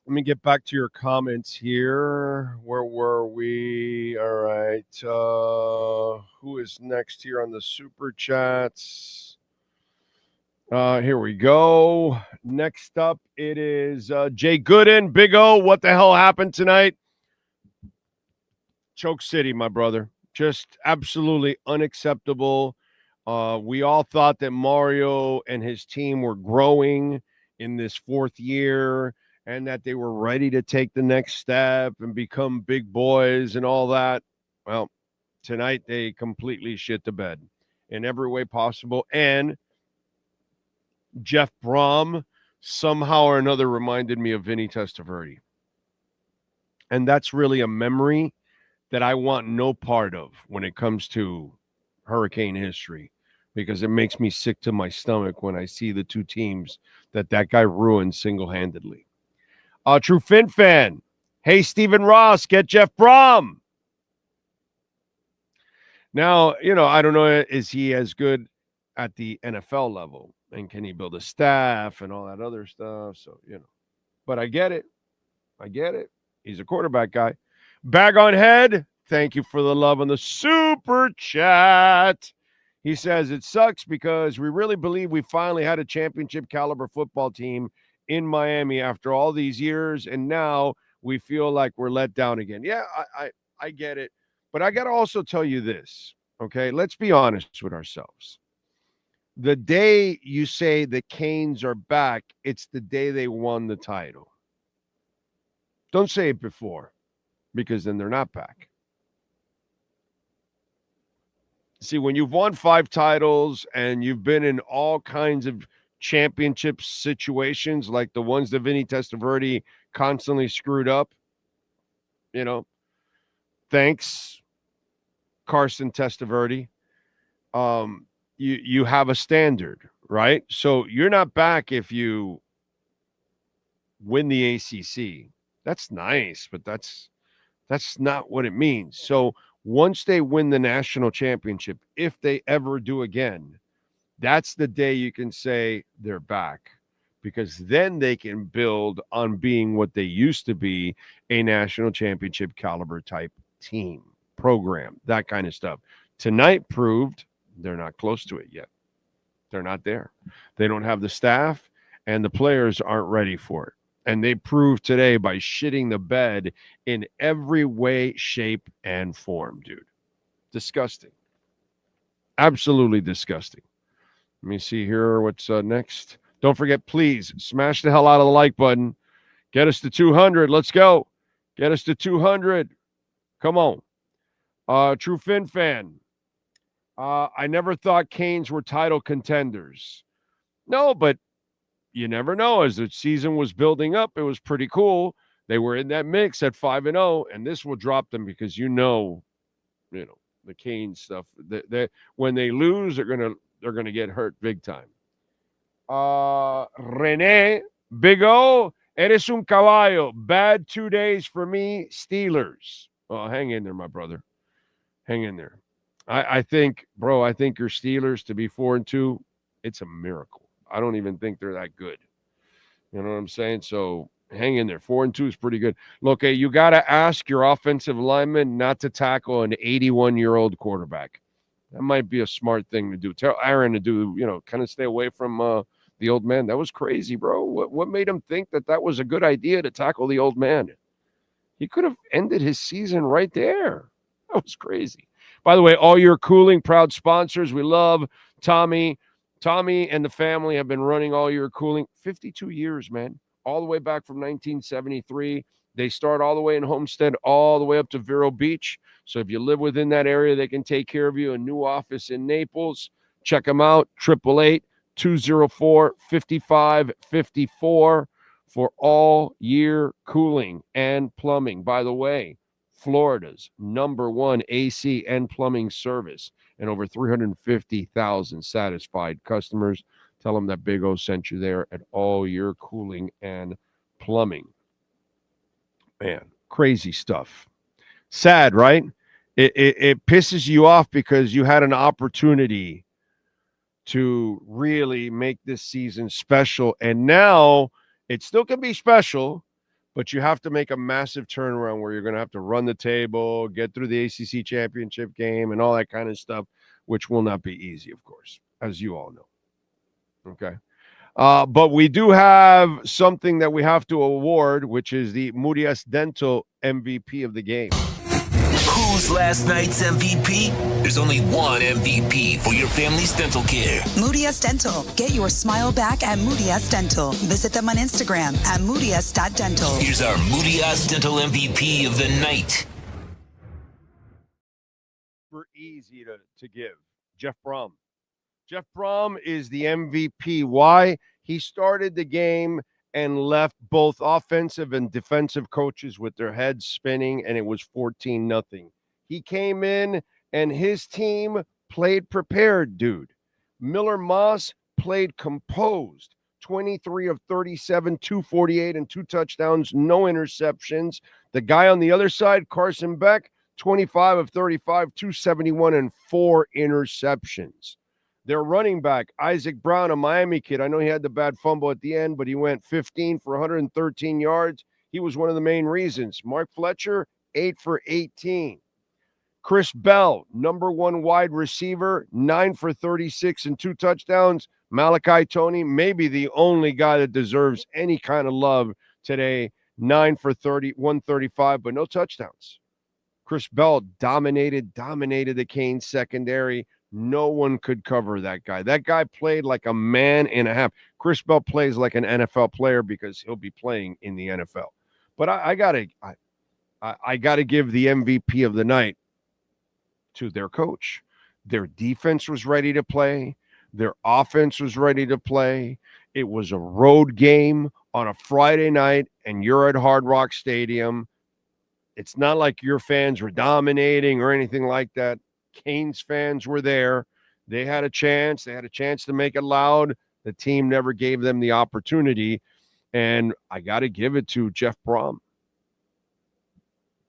Let me get back to your comments here. Where were we? All right. Who is next here on the Super Chats? Here we go. Next up, it is Jay Gooden. Big O, what the hell happened tonight? Choke City, my brother. Just absolutely unacceptable. We all thought that Mario and his team were growing in this fourth year, and that they were ready to take the next step and become big boys and all that. Well, tonight they completely shit the bed in every way possible. And Jeff Brom somehow or another reminded me of Vinny Testaverde. And that's really a memory that I want no part of when it comes to Hurricane history, because it makes me sick to my stomach when I see the two teams that guy ruined single-handedly. True Fin fan. Hey, Stephen Ross, get Jeff Brom. Now, I don't know, is he as good at the NFL level? And can he build a staff and all that other stuff? So, but I get it. He's a quarterback guy. Bag on Head, thank you for the love on the Super Chat. He says, it sucks because we really believe we finally had a championship caliber football team in Miami after all these years, and now we feel like we're let down again. Yeah, I get it. But I got to also tell you this, okay? Let's be honest with ourselves. The day you say the Canes are back, it's the day they won the title. Don't say it before, because then they're not back. See, when you've won 5 titles and you've been in all kinds of championship situations like the ones that Vinny Testaverde constantly screwed up, thanks, Carson Testaverde, you have a standard, right? So you're not back if you win the ACC. That's nice, but that's not what it means. So once they win the national championship, if they ever do again, that's the day you can say they're back, because then they can build on being what they used to be, a national championship caliber type team, program, that kind of stuff. Tonight proved they're not close to it yet. They're not there. They don't have the staff, and the players aren't ready for it. And they proved today by shitting the bed in every way, shape, and form, dude. Disgusting. Absolutely disgusting. Let me see here what's next. Don't forget, please, smash the hell out of the like button. Get us to 200. Let's go. Get us to 200. Come on. True Fin fan. I never thought Canes were title contenders. No, but you never know. As the season was building up, it was pretty cool. They were in that mix at 5-0, and this will drop them because you know the Canes stuff. When they lose, they're gonna get hurt big time. Rene, Big O, eres un caballo. Bad 2 days for me, Steelers. Oh, hang in there, my brother. Hang in there. I think your Steelers to be 4-2, it's a miracle. I don't even think they're that good. You know what I'm saying? So hang in there. 4-2 is pretty good. Look, you got to ask your offensive lineman not to tackle an 81-year-old quarterback. That might be a smart thing to do. Tell Aaron to do, kind of stay away from the old man. That was crazy, bro. What made him think that was a good idea to tackle the old man? He could have ended his season right there. That was crazy. By the way, all your cooling, proud sponsors. We love Tommy. Tommy and the family have been running all year cooling 52 years, man, all the way back from 1973. They start all the way in Homestead, all the way up to Vero Beach. So if you live within that area, they can take care of you. A new office in Naples. Check them out, 888-204-5554 for all year cooling and plumbing. By the way, Florida's #1 AC and plumbing service. And over 350,000 satisfied customers. Tell them that Big O sent you there at all year cooling and plumbing. Man, crazy stuff. Sad, right? It pisses you off because you had an opportunity to really make this season special. And now it still can be special, but you have to make a massive turnaround where you're going to have to run the table, get through the ACC championship game, and all that kind of stuff, which will not be easy, of course, as you all know. Okay. But we do have something that we have to award, which is the Moody Dental MVP of the game. Who's last night's MVP? There's only one MVP for your family's dental care. Moody Dental. Get your smile back at Moody Dental. Visit them on Instagram at moody.dental. Here's our Moody Dental MVP of the night. Super easy to give. Jeff Brom. Jeff Brom is the MVP. Why? He started the game and left both offensive and defensive coaches with their heads spinning, and it was 14-0. He came in, and his team played prepared, dude. Miller Moss played composed. 23 of 37, 248, and 2 touchdowns, no interceptions. The guy on the other side, Carson Beck, 25 of 35, 271, and 4 interceptions. Their running back, Isaac Brown, a Miami kid. I know he had the bad fumble at the end, but he went 15 for 113 yards. He was one of the main reasons. Mark Fletcher, 8 for 18. Chris Bell, #1 wide receiver, 9 for 36 and 2 touchdowns. Malachi Toney, maybe the only guy that deserves any kind of love today, 9 for 30, 135, but no touchdowns. Chris Bell dominated the Canes secondary. No one could cover that guy. That guy played like a man and a half. Chris Bell plays like an NFL player because he'll be playing in the NFL. But I gotta give the MVP of the night to their coach. Their defense was ready to play. Their offense was ready to play. It was a road game on a Friday night, and you're at Hard Rock Stadium. It's not like your fans were dominating or anything like that. Canes fans were there. They had a chance. They had a chance to make it loud. The team never gave them the opportunity. And I got to give it to Jeff Brom.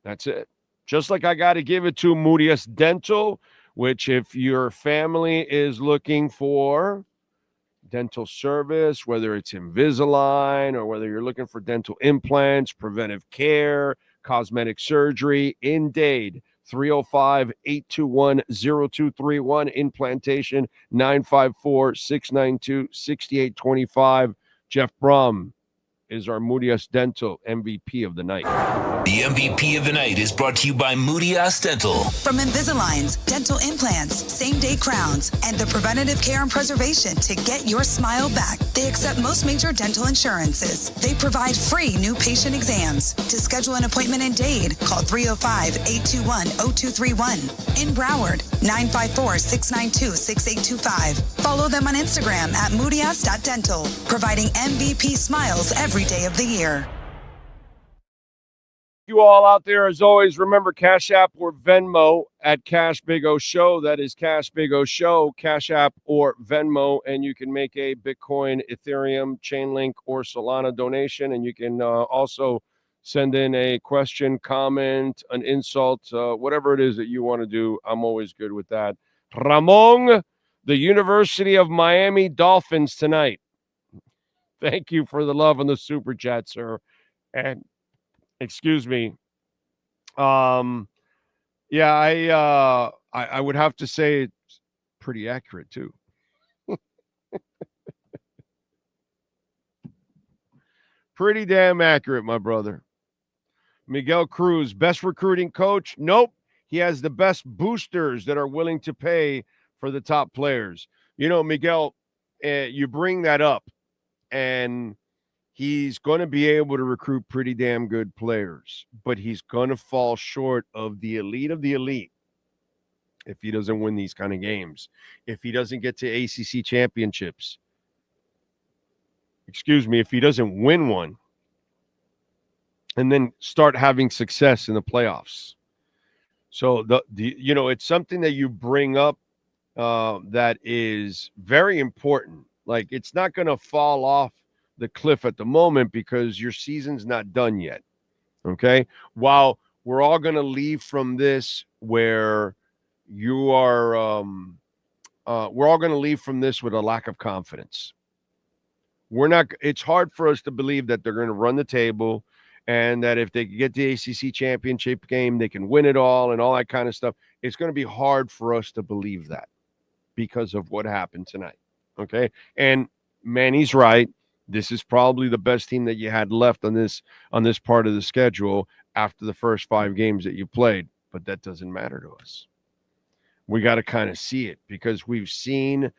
That's it. Just like I got to give it to Moody Dental, which if your family is looking for dental service, whether it's Invisalign or whether you're looking for dental implants, preventive care, cosmetic surgery, in Dade, 305-821-0231, implantation 954-692-6825. Jeff Brom is our Moody Dental MVP of the night. The MVP of the night is brought to you by Moody Dental. From Invisaligns, dental implants, same-day crowns, and the preventative care and preservation to get your smile back. They accept most major dental insurances. They provide free new patient exams. To schedule an appointment in Dade, call 305-821-0231. In Broward, 954-692-6825. Follow them on Instagram at moodyass.dental, providing MVP smiles every day of the year. You all out there, as always, remember Cash App or Venmo at Cash Big O Show. That is Cash Big O Show, Cash App or Venmo, and you can make a Bitcoin, Ethereum, Chainlink, or Solana donation, and you can also send in a question, comment, an insult, whatever it is that you want to do. I'm always good with that. Ramon, the University of Miami Dolphins tonight. Thank you for the love on the super chat, sir. And excuse me. I would have to say it's pretty accurate too. Pretty damn accurate, my brother. Miguel Cruz, best recruiting coach? Nope. He has the best boosters that are willing to pay for the top players. You know, Miguel, you bring that up, and he's going to be able to recruit pretty damn good players, but he's going to fall short of the elite if he doesn't win these kind of games, if he doesn't get to ACC championships. If he doesn't win one and then start having success in the playoffs. So, it's something that you bring up that is very important. Like, it's not going to fall off the cliff at the moment because your season's not done yet. Okay. While we're all going to leave from this where you are, we're all going to leave from this with a lack of confidence. It's hard for us to believe that they're going to run the table and that if they get the ACC championship game, they can win it all and all that kind of stuff. It's going to be hard for us to believe that because of what happened tonight. Okay. And Manny's right. This is probably the best team that you had left on this part of the schedule after the first 5 games that you played, but that doesn't matter to us. We got to kind of see it because we've seen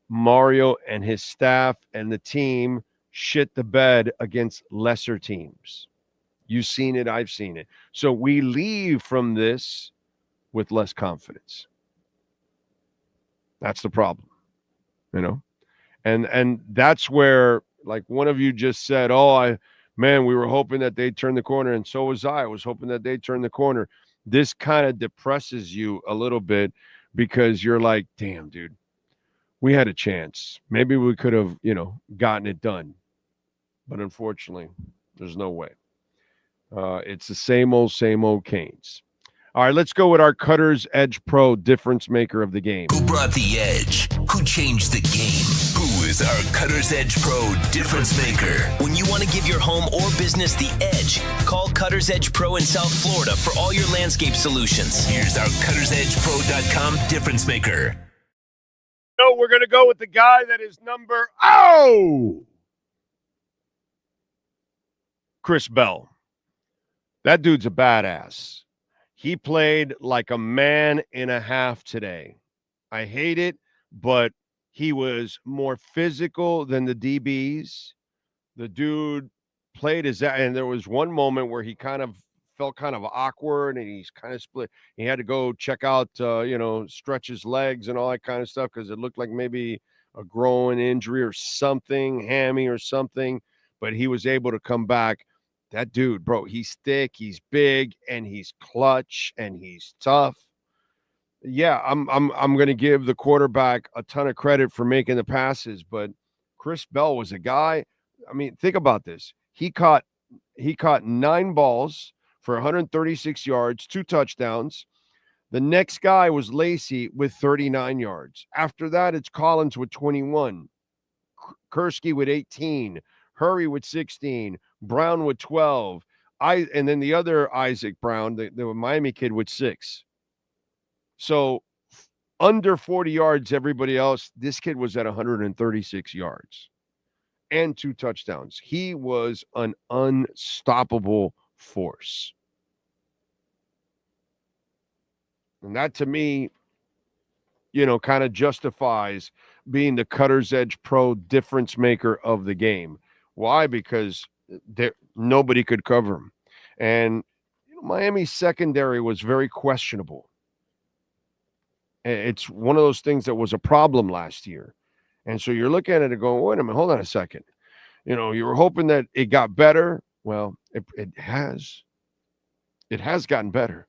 Mario and his staff and the team shit the bed against lesser teams. You've seen it, I've seen it. So we leave from this with less confidence. That's the problem, and that's where, like one of you just said, we were hoping that they'd turn the corner. And so was I. I was hoping that they'd turn the corner. This kind of depresses you a little bit because you're like, damn, dude, we had a chance. Maybe we could have, gotten it done. But unfortunately, there's no way. It's the same old Canes. All right, let's go with our Cutter's Edge Pro difference maker of the game. Who brought the edge? Who changed the game? Who is our Cutter's Edge Pro difference maker? When you want to give your home or business the edge, call Cutter's Edge Pro in South Florida for all your landscape solutions. Here's our Cutter'sEdgePro.com difference maker. No, we're going to go with the guy that is number Chris Bell. That dude's a badass. He played like a man and a half today. I hate it, but he was more physical than the DBs. The dude played and there was one moment where he kind of felt kind of awkward and he's kind of split. He had to go check out, stretch his legs and all that kind of stuff because it looked like maybe a groin injury or something, hammy or something, but he was able to come back. That dude, bro, he's thick, he's big, and he's clutch, and he's tough. Yeah, I'm going to give the quarterback a ton of credit for making the passes, but Chris Bell was a guy. I mean, think about this. He caught 9 balls for 136 yards, 2 touchdowns. The next guy was Lacey with 39 yards. After that, it's Collins with 21, Kursky with 18, Hurry with 16, Brown with 12, and then the other Isaac Brown, the Miami kid, with 6. So under 40 yards, everybody else, this kid was at 136 yards. and 2 touchdowns. He was an unstoppable force. And that, to me, kind of justifies being the cutter's edge pro difference maker of the game. Why? Because nobody could cover him. And Miami's secondary was very questionable. It's one of those things that was a problem last year. And so you're looking at it and going, wait a minute, hold on a second. You were hoping that it got better. Well, it has. It has gotten better.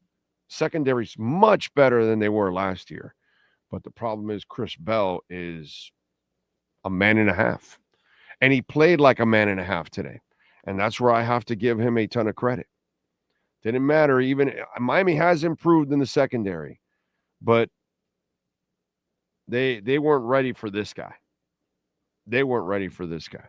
Secondary's much better than they were last year. But the problem is Chris Bell is a man and a half. And he played like a man and a half today. And that's where I have to give him a ton of credit. Didn't matter. Even Miami has improved in the secondary. But they weren't ready for this guy. They weren't ready for this guy.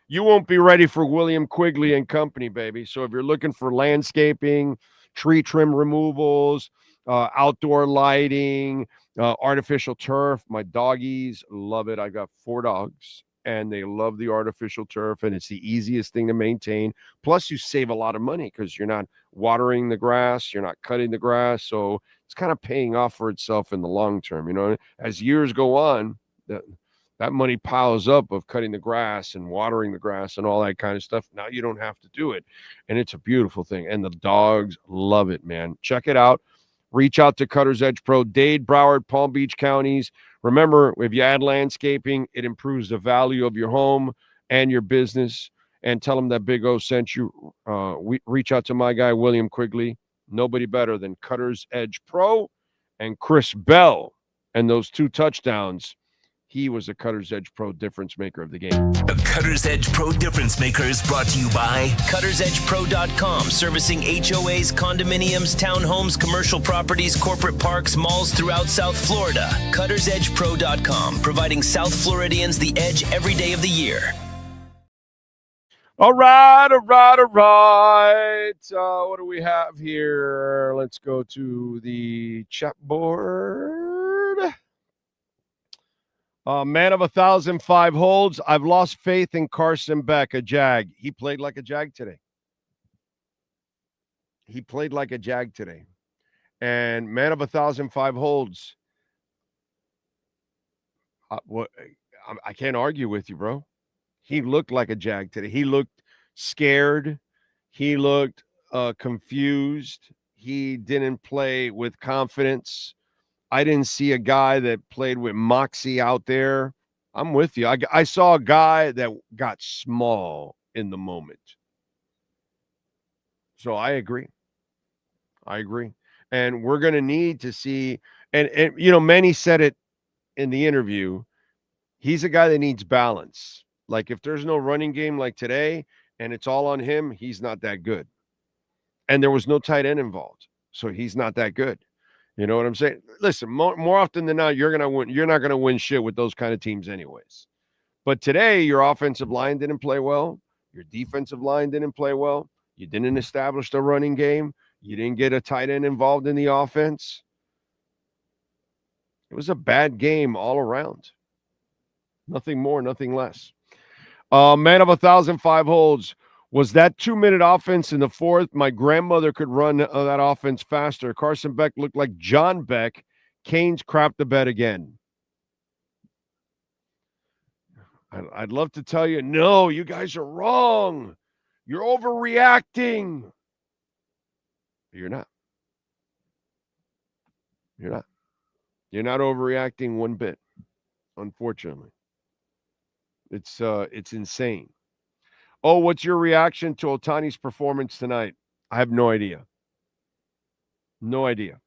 You won't be ready for William Quigley and company, baby. So if you're looking for landscaping, tree trim removals, outdoor lighting, artificial turf, my doggies love it. I got 4 dogs, and they love the artificial turf, and it's the easiest thing to maintain. Plus, you save a lot of money because you're not watering the grass, you're not cutting the grass, so it's kind of paying off for itself in the long term. As years go on, that money piles up of cutting the grass and watering the grass and all that kind of stuff. Now you don't have to do it. And it's a beautiful thing. And the dogs love it, man. Check it out. Reach out to Cutter's Edge Pro, Dade, Broward, Palm Beach counties. Remember, if you add landscaping, it improves the value of your home and your business. And tell them that Big O sent you. Reach out to my guy, William Quigley. Nobody better than Cutter's Edge Pro and Chris Bell. And those 2 touchdowns. He was a Cutter's Edge Pro difference maker of the game. The Cutter's Edge Pro difference maker is brought to you by CuttersEdgePro.com, servicing HOAs, condominiums, townhomes, commercial properties, corporate parks, malls throughout South Florida. CuttersEdgePro.com, providing South Floridians the edge every day of the year. All right. What do we have here? Let's go to the chat board. Man of 1,005 holds. I've lost faith in Carson Beck, a Jag. He played like a Jag today. And man of 1,005 holds. I can't argue with you, bro. He looked like a Jag today. He looked scared. He looked confused. He didn't play with confidence. I didn't see a guy that played with moxie out there. I'm with you. I saw a guy that got small in the moment. So I agree. And we're going to need to see, and Manny said it in the interview, he's a guy that needs balance. Like if there's no running game like today and it's all on him, he's not that good. And there was no tight end involved. So he's not that good. You know what I'm saying? Listen, more often than not, you're not going to win shit with those kind of teams anyways. But today, your offensive line didn't play well. Your defensive line didn't play well. You didn't establish the running game. You didn't get a tight end involved in the offense. It was a bad game all around. Nothing more, nothing less. Man of 1,005 holds. Was that 2-minute offense in the fourth? My grandmother could run that offense faster. Carson Beck looked like John Beck. Canes crapped the bed again. I'd love to tell you, no, you guys are wrong. You're overreacting. You're not. You're not overreacting one bit, unfortunately. It's insane. Oh, what's your reaction to Ohtani's performance tonight? I have no idea. No idea.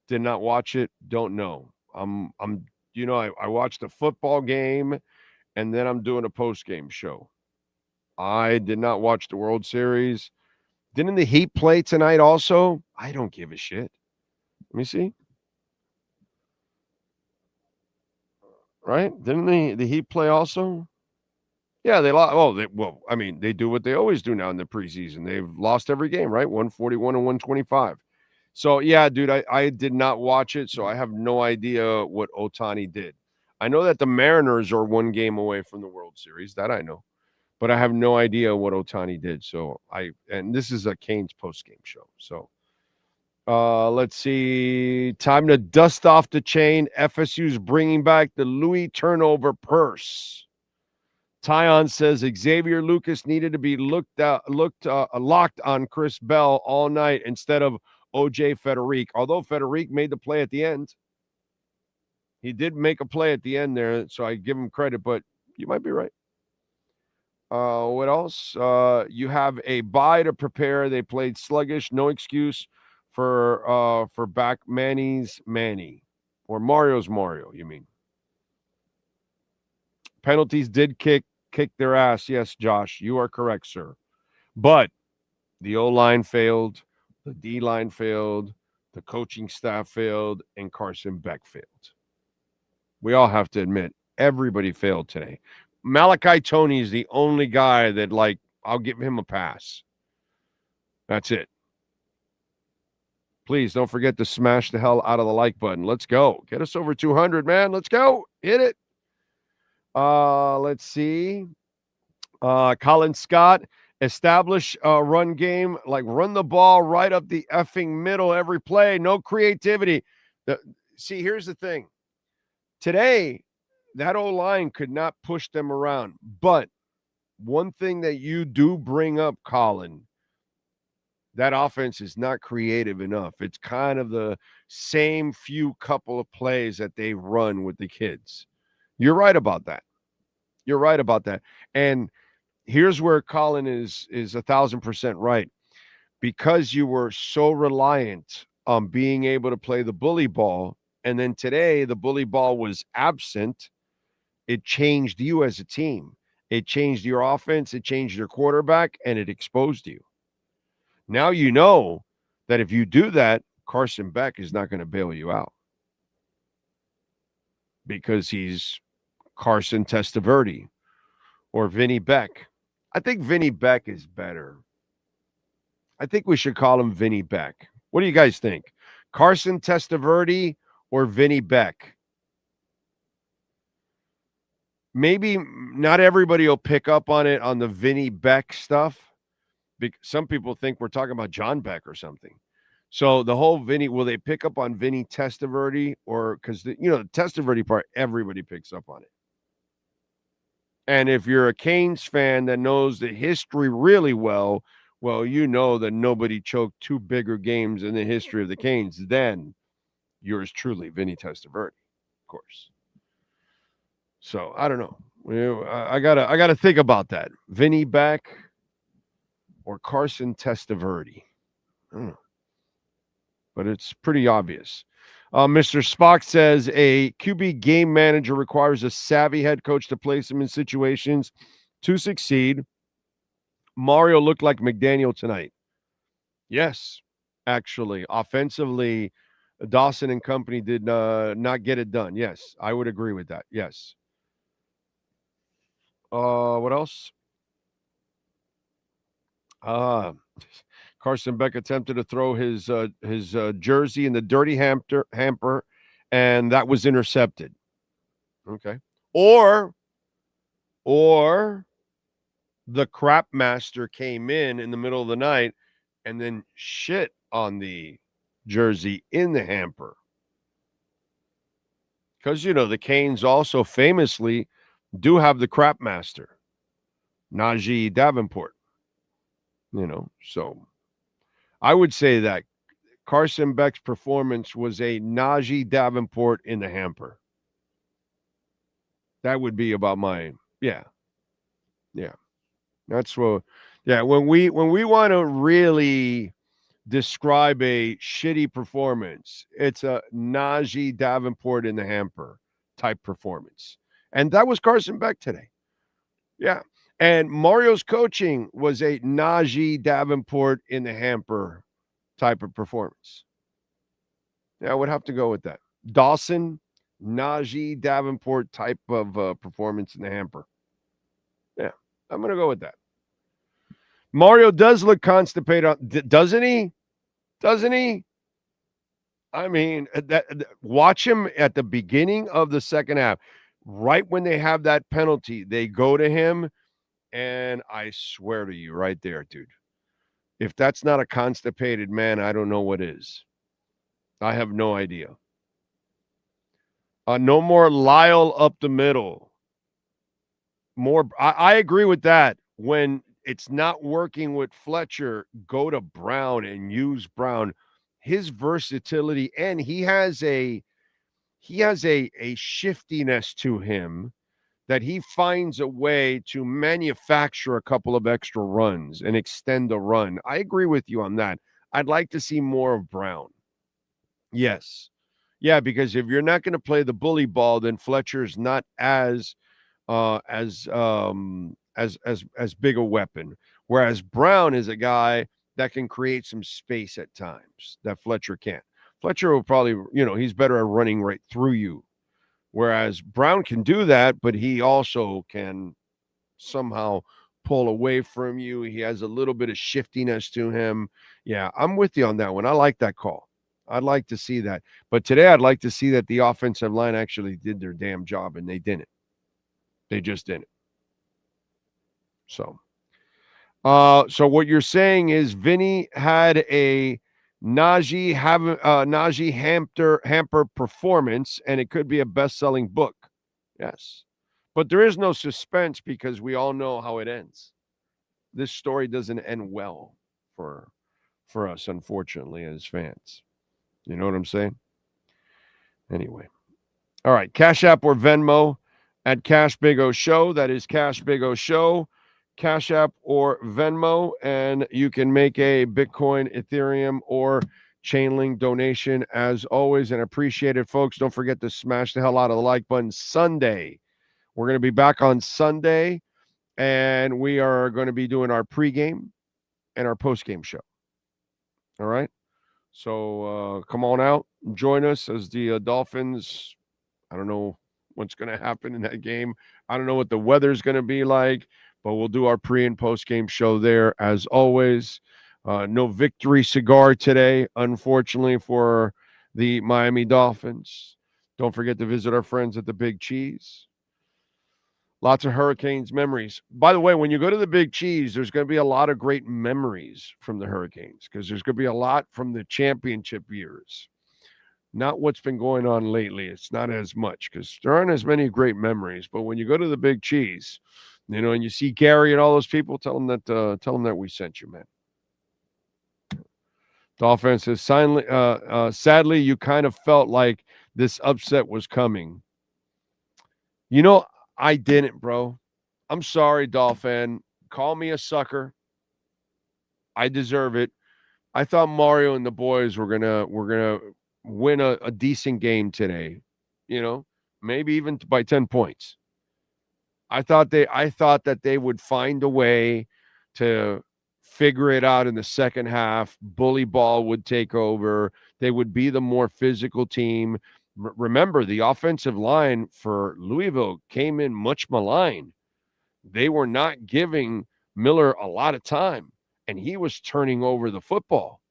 Did not watch it. Don't know. I watched a football game, and then I'm doing a post-game show. I did not watch the World Series. Didn't the Heat play tonight also? I don't give a shit. Let me see. Right? Didn't the Heat play also? Yeah, they lost. They do what they always do now in the preseason. They've lost every game, right? 141 and 125. So, yeah, dude, I did not watch it, so I have no idea what Ohtani did. I know that the Mariners are 1 game away from the World Series. That I know. but I have no idea what Ohtani did. So and this is a Canes postgame show. So let's see. Time to dust off the chain. FSU's bringing back the Louis turnover purse. Tyon says Xavier Lucas needed to be locked on Chris Bell all night instead of OJ Federic. Although Federic made the play at the end. He did make a play at the end there, so I give him credit, but you might be right. What else? You have a bye to prepare. They played sluggish. No excuse for back Manny's Manny. Or Mario's Mario, you mean. Penalties did kick their ass. Yes, Josh, you are correct, sir. But the O-line failed, the D-line failed, the coaching staff failed, and Carson Beck failed. We all have to admit, everybody failed today. Malachi Toney is the only guy that, like, I'll give him a pass. That's it. Please don't forget to smash the hell out of the like button. Let's go. Get us over 200, man. Let's go. Hit it. Let's see. Colin Scott, establish a run game, like run the ball right up the effing middle every play. No creativity. See, here's the thing. Today, that O-line could not push them around. But one thing that you do bring up, Colin, that offense is not creative enough. It's kind of the same few couple of plays that they run with the kids. You're right about that. You're right about that. And here's where Colin is 1,000% right. Because you were so reliant on being able to play the bully ball, and then today the bully ball was absent, it changed you as a team. It changed your offense, it changed your quarterback, and it exposed you. Now you know that if you do that, Carson Beck is not going to bail you out. Because he's Carson Testaverde or Vinny Beck. I think Vinny Beck is better. I think we should call him Vinny Beck. What do you guys think? Carson Testaverde or Vinny Beck? Maybe not everybody will pick up on it on the Vinny Beck stuff. Some people think we're talking about John Beck or something. So the whole Vinny, will they pick up on Vinny Testaverde? Or because the Testaverde part, everybody picks up on it. And if you're a Canes fan that knows the history really well, you know that nobody choked two bigger games in the history of the Canes than yours truly, Vinny Testaverde, of course. So I don't know. I gotta think about that. Vinny Beck or Carson Testaverde. I don't know. But it's pretty obvious. Mr. Spock says a QB game manager requires a savvy head coach to place him in situations to succeed. Mario looked like McDaniel tonight. Yes, actually. Offensively, Dawson and company did not get it done. Yes, I would agree with that. Yes. What else? Carson Beck attempted to throw his jersey in the dirty hamper, and that was intercepted. Okay. Or the crap master came in the middle of the night and then shit on the jersey in the hamper. Because, the Canes also famously do have the crap master, Najee Davenport. So I would say that Carson Beck's performance was a Najee Davenport in the hamper. That would be about my, yeah. That's what, when we want to really describe a shitty performance, it's a Najee Davenport in the hamper type performance. And that was Carson Beck today. Yeah. And Mario's coaching was a Najee Davenport in the hamper type of performance. Yeah, I would have to go with that. Dawson, Najee Davenport type of performance in the hamper. Yeah, I'm going to go with that. Mario does look constipated, doesn't he? Doesn't he? I mean, watch him at the beginning of the second half. Right when they have that penalty, they go to him, And I swear to you right there, dude, if that's not a constipated man, I don't know what is. I have no idea. No more Lyle up the middle. More. I agree with that. When it's not working with Fletcher, go to Brown and use Brown. His versatility, and he has a shiftiness to him that he finds a way to manufacture a couple of extra runs and extend the run. I agree with you on that. I'd like to see more of Brown. Yes. Yeah, because if you're not going to play the bully ball, then Fletcher's not as big a weapon. Whereas Brown is a guy that can create some space at times that Fletcher can't. Fletcher will probably, he's better at running right through you. Whereas Brown can do that, but he also can somehow pull away from you. He has a little bit of shiftiness to him. Yeah, I'm with you on that one. I like that call. I'd like to see that. But today I'd like to see that the offensive line actually did their damn job, and they didn't. They just didn't. So what you're saying is Vinny had a Najee hamper performance, and it could be a best-selling book. Yes. But there is no suspense because we all know how it ends. This story doesn't end well for us, unfortunately, as fans. You know what I'm saying? Anyway. All right. Cash App or Venmo at Cash Big O Show. That is Cash Big O Show. Cash App or Venmo. And you can make a Bitcoin, Ethereum, or Chainlink donation as always. And appreciate it, folks. Don't forget to smash the hell out of the like button. Sunday. We're going to be back on Sunday. And we are going to be doing our pregame and our postgame show. All right? So come on out, join us as the Dolphins. I don't know what's going to happen in that game. I don't know what the weather's going to be like, but we'll do our pre and post game show there as always. No victory cigar today, unfortunately, for the Miami Dolphins. Don't forget to visit our friends at the Big Cheese. Lots of Hurricanes memories. By the way, when you go to the Big Cheese, there's going to be a lot of great memories from the Hurricanes because there's going to be a lot from the championship years. Not what's been going on lately. It's not as much because there aren't as many great memories. But when you go to the Big Cheese, and you see Gary and all those people, tell them that we sent you, man. Dolphins says, sadly, you kind of felt like this upset was coming. I didn't, bro. I'm sorry, Dolphin. Call me a sucker. I deserve it. I thought Mario and the boys were gonna win a decent game today. Maybe even by 10 points. I thought that they would find a way to figure it out in the second half. Bully ball would take over. They would be the more physical team. Remember, the offensive line for Louisville came in much maligned. They were not giving Miller a lot of time, and he was turning over the football.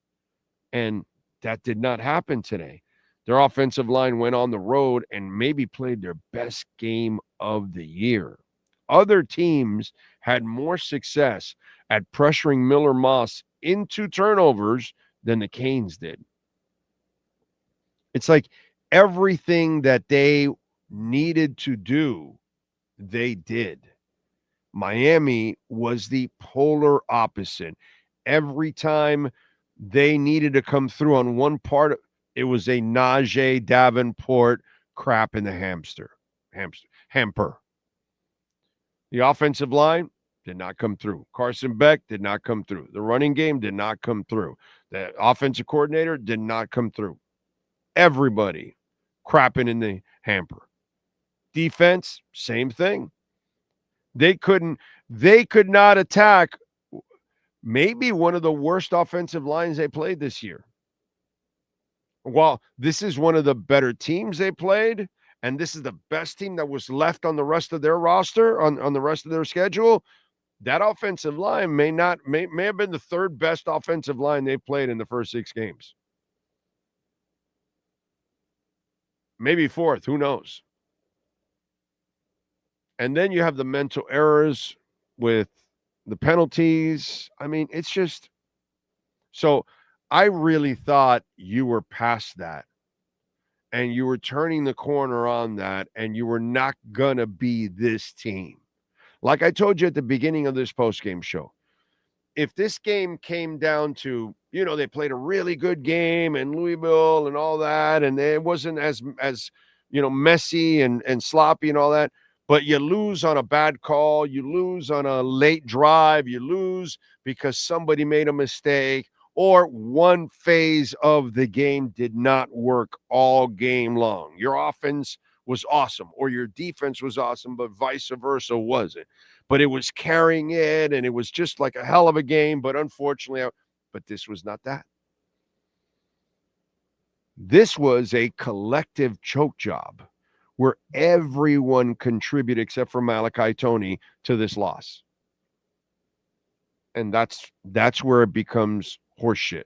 And that did not happen today. Their offensive line went on the road and maybe played their best game of the year. Other teams had more success at pressuring Miller Moss into turnovers than the Canes did. It's like everything that they needed to do, they did. Miami was the polar opposite. Every time they needed to come through on one part, it was a Najee Davenport crap in the hamper. The offensive line did not come through. Carson Beck did not come through. The running game did not come through. The offensive coordinator did not come through. Everybody crapping in the hamper. Defense, same thing. They could not attack maybe one of the worst offensive lines they played this year. Well, this is one of the better teams they played, and this is the best team that was left on the rest of their roster, on the rest of their schedule. That offensive line may have been the third best offensive line they played in the first 6 games. Maybe fourth, who knows? And then you have the mental errors with the penalties. I mean, it's just so I really thought you were past that and you were turning the corner on that and you were not going to be this team. Like I told you at the beginning of this postgame show, if this game came down to, they played a really good game in Louisville and all that, and it wasn't as messy and sloppy and all that, but you lose on a bad call, you lose on a late drive, you lose because somebody made a mistake, or one phase of the game did not work all game long. Your offense was awesome, or your defense was awesome, but vice versa wasn't. But it was carrying it, and it was just like a hell of a game, but unfortunately, but this was not that. This was a collective choke job where everyone contributed except for Malachi Toney to this loss. And that's where it becomes horseshit.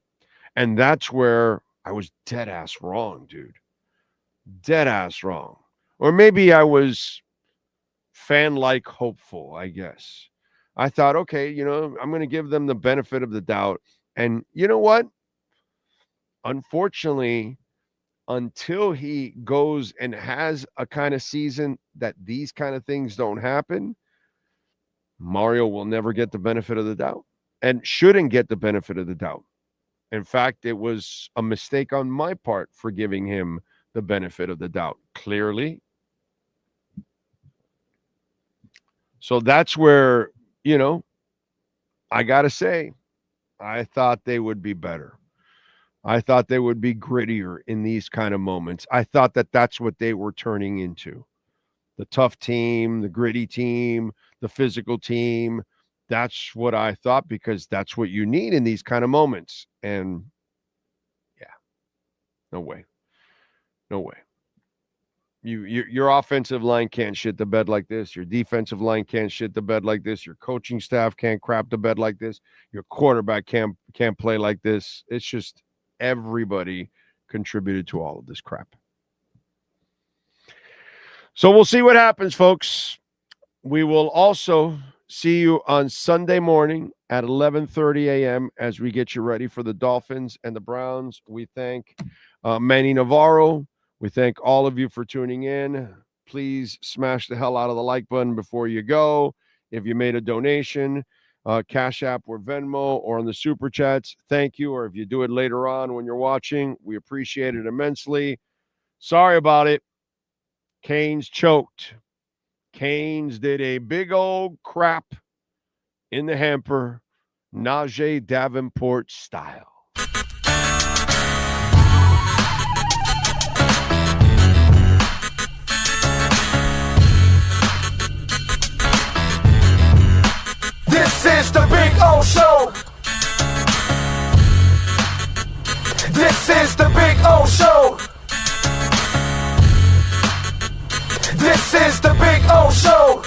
And that's where I was dead ass wrong, dude. Dead ass wrong. Or maybe I was fan-like hopeful, I guess. I thought, okay, I'm going to give them the benefit of the doubt. And you know what? Unfortunately, until he goes and has a kind of season that these kind of things don't happen, Mario will never get the benefit of the doubt and shouldn't get the benefit of the doubt. In fact, it was a mistake on my part for giving him the benefit of the doubt, clearly. So that's where, I got to say, I thought they would be better. I thought they would be grittier in these kind of moments. I thought that that's what they were turning into. The tough team, the gritty team, the physical team. That's what I thought, because that's what you need in these kind of moments. And yeah, no way. No way. Your offensive line can't shit the bed like this. Your defensive line can't shit the bed like this. Your coaching staff can't crap the bed like this. Your quarterback can't play like this. It's just everybody contributed to all of this crap. So we'll see what happens, folks. We will also see you on Sunday morning at 11:30 a.m. as we get you ready for the Dolphins and the Browns. We thank Manny Navarro. We thank all of you for tuning in. Please smash the hell out of the like button before you go. If you made a donation, Cash App or Venmo or on the Super Chats, thank you. Or if you do it later on when you're watching, we appreciate it immensely. Sorry about it. Canes choked. Canes did a big old crap in the hamper, Najee Davenport style. This is the Big O Show. This is the Big O Show. This is the Big O Show.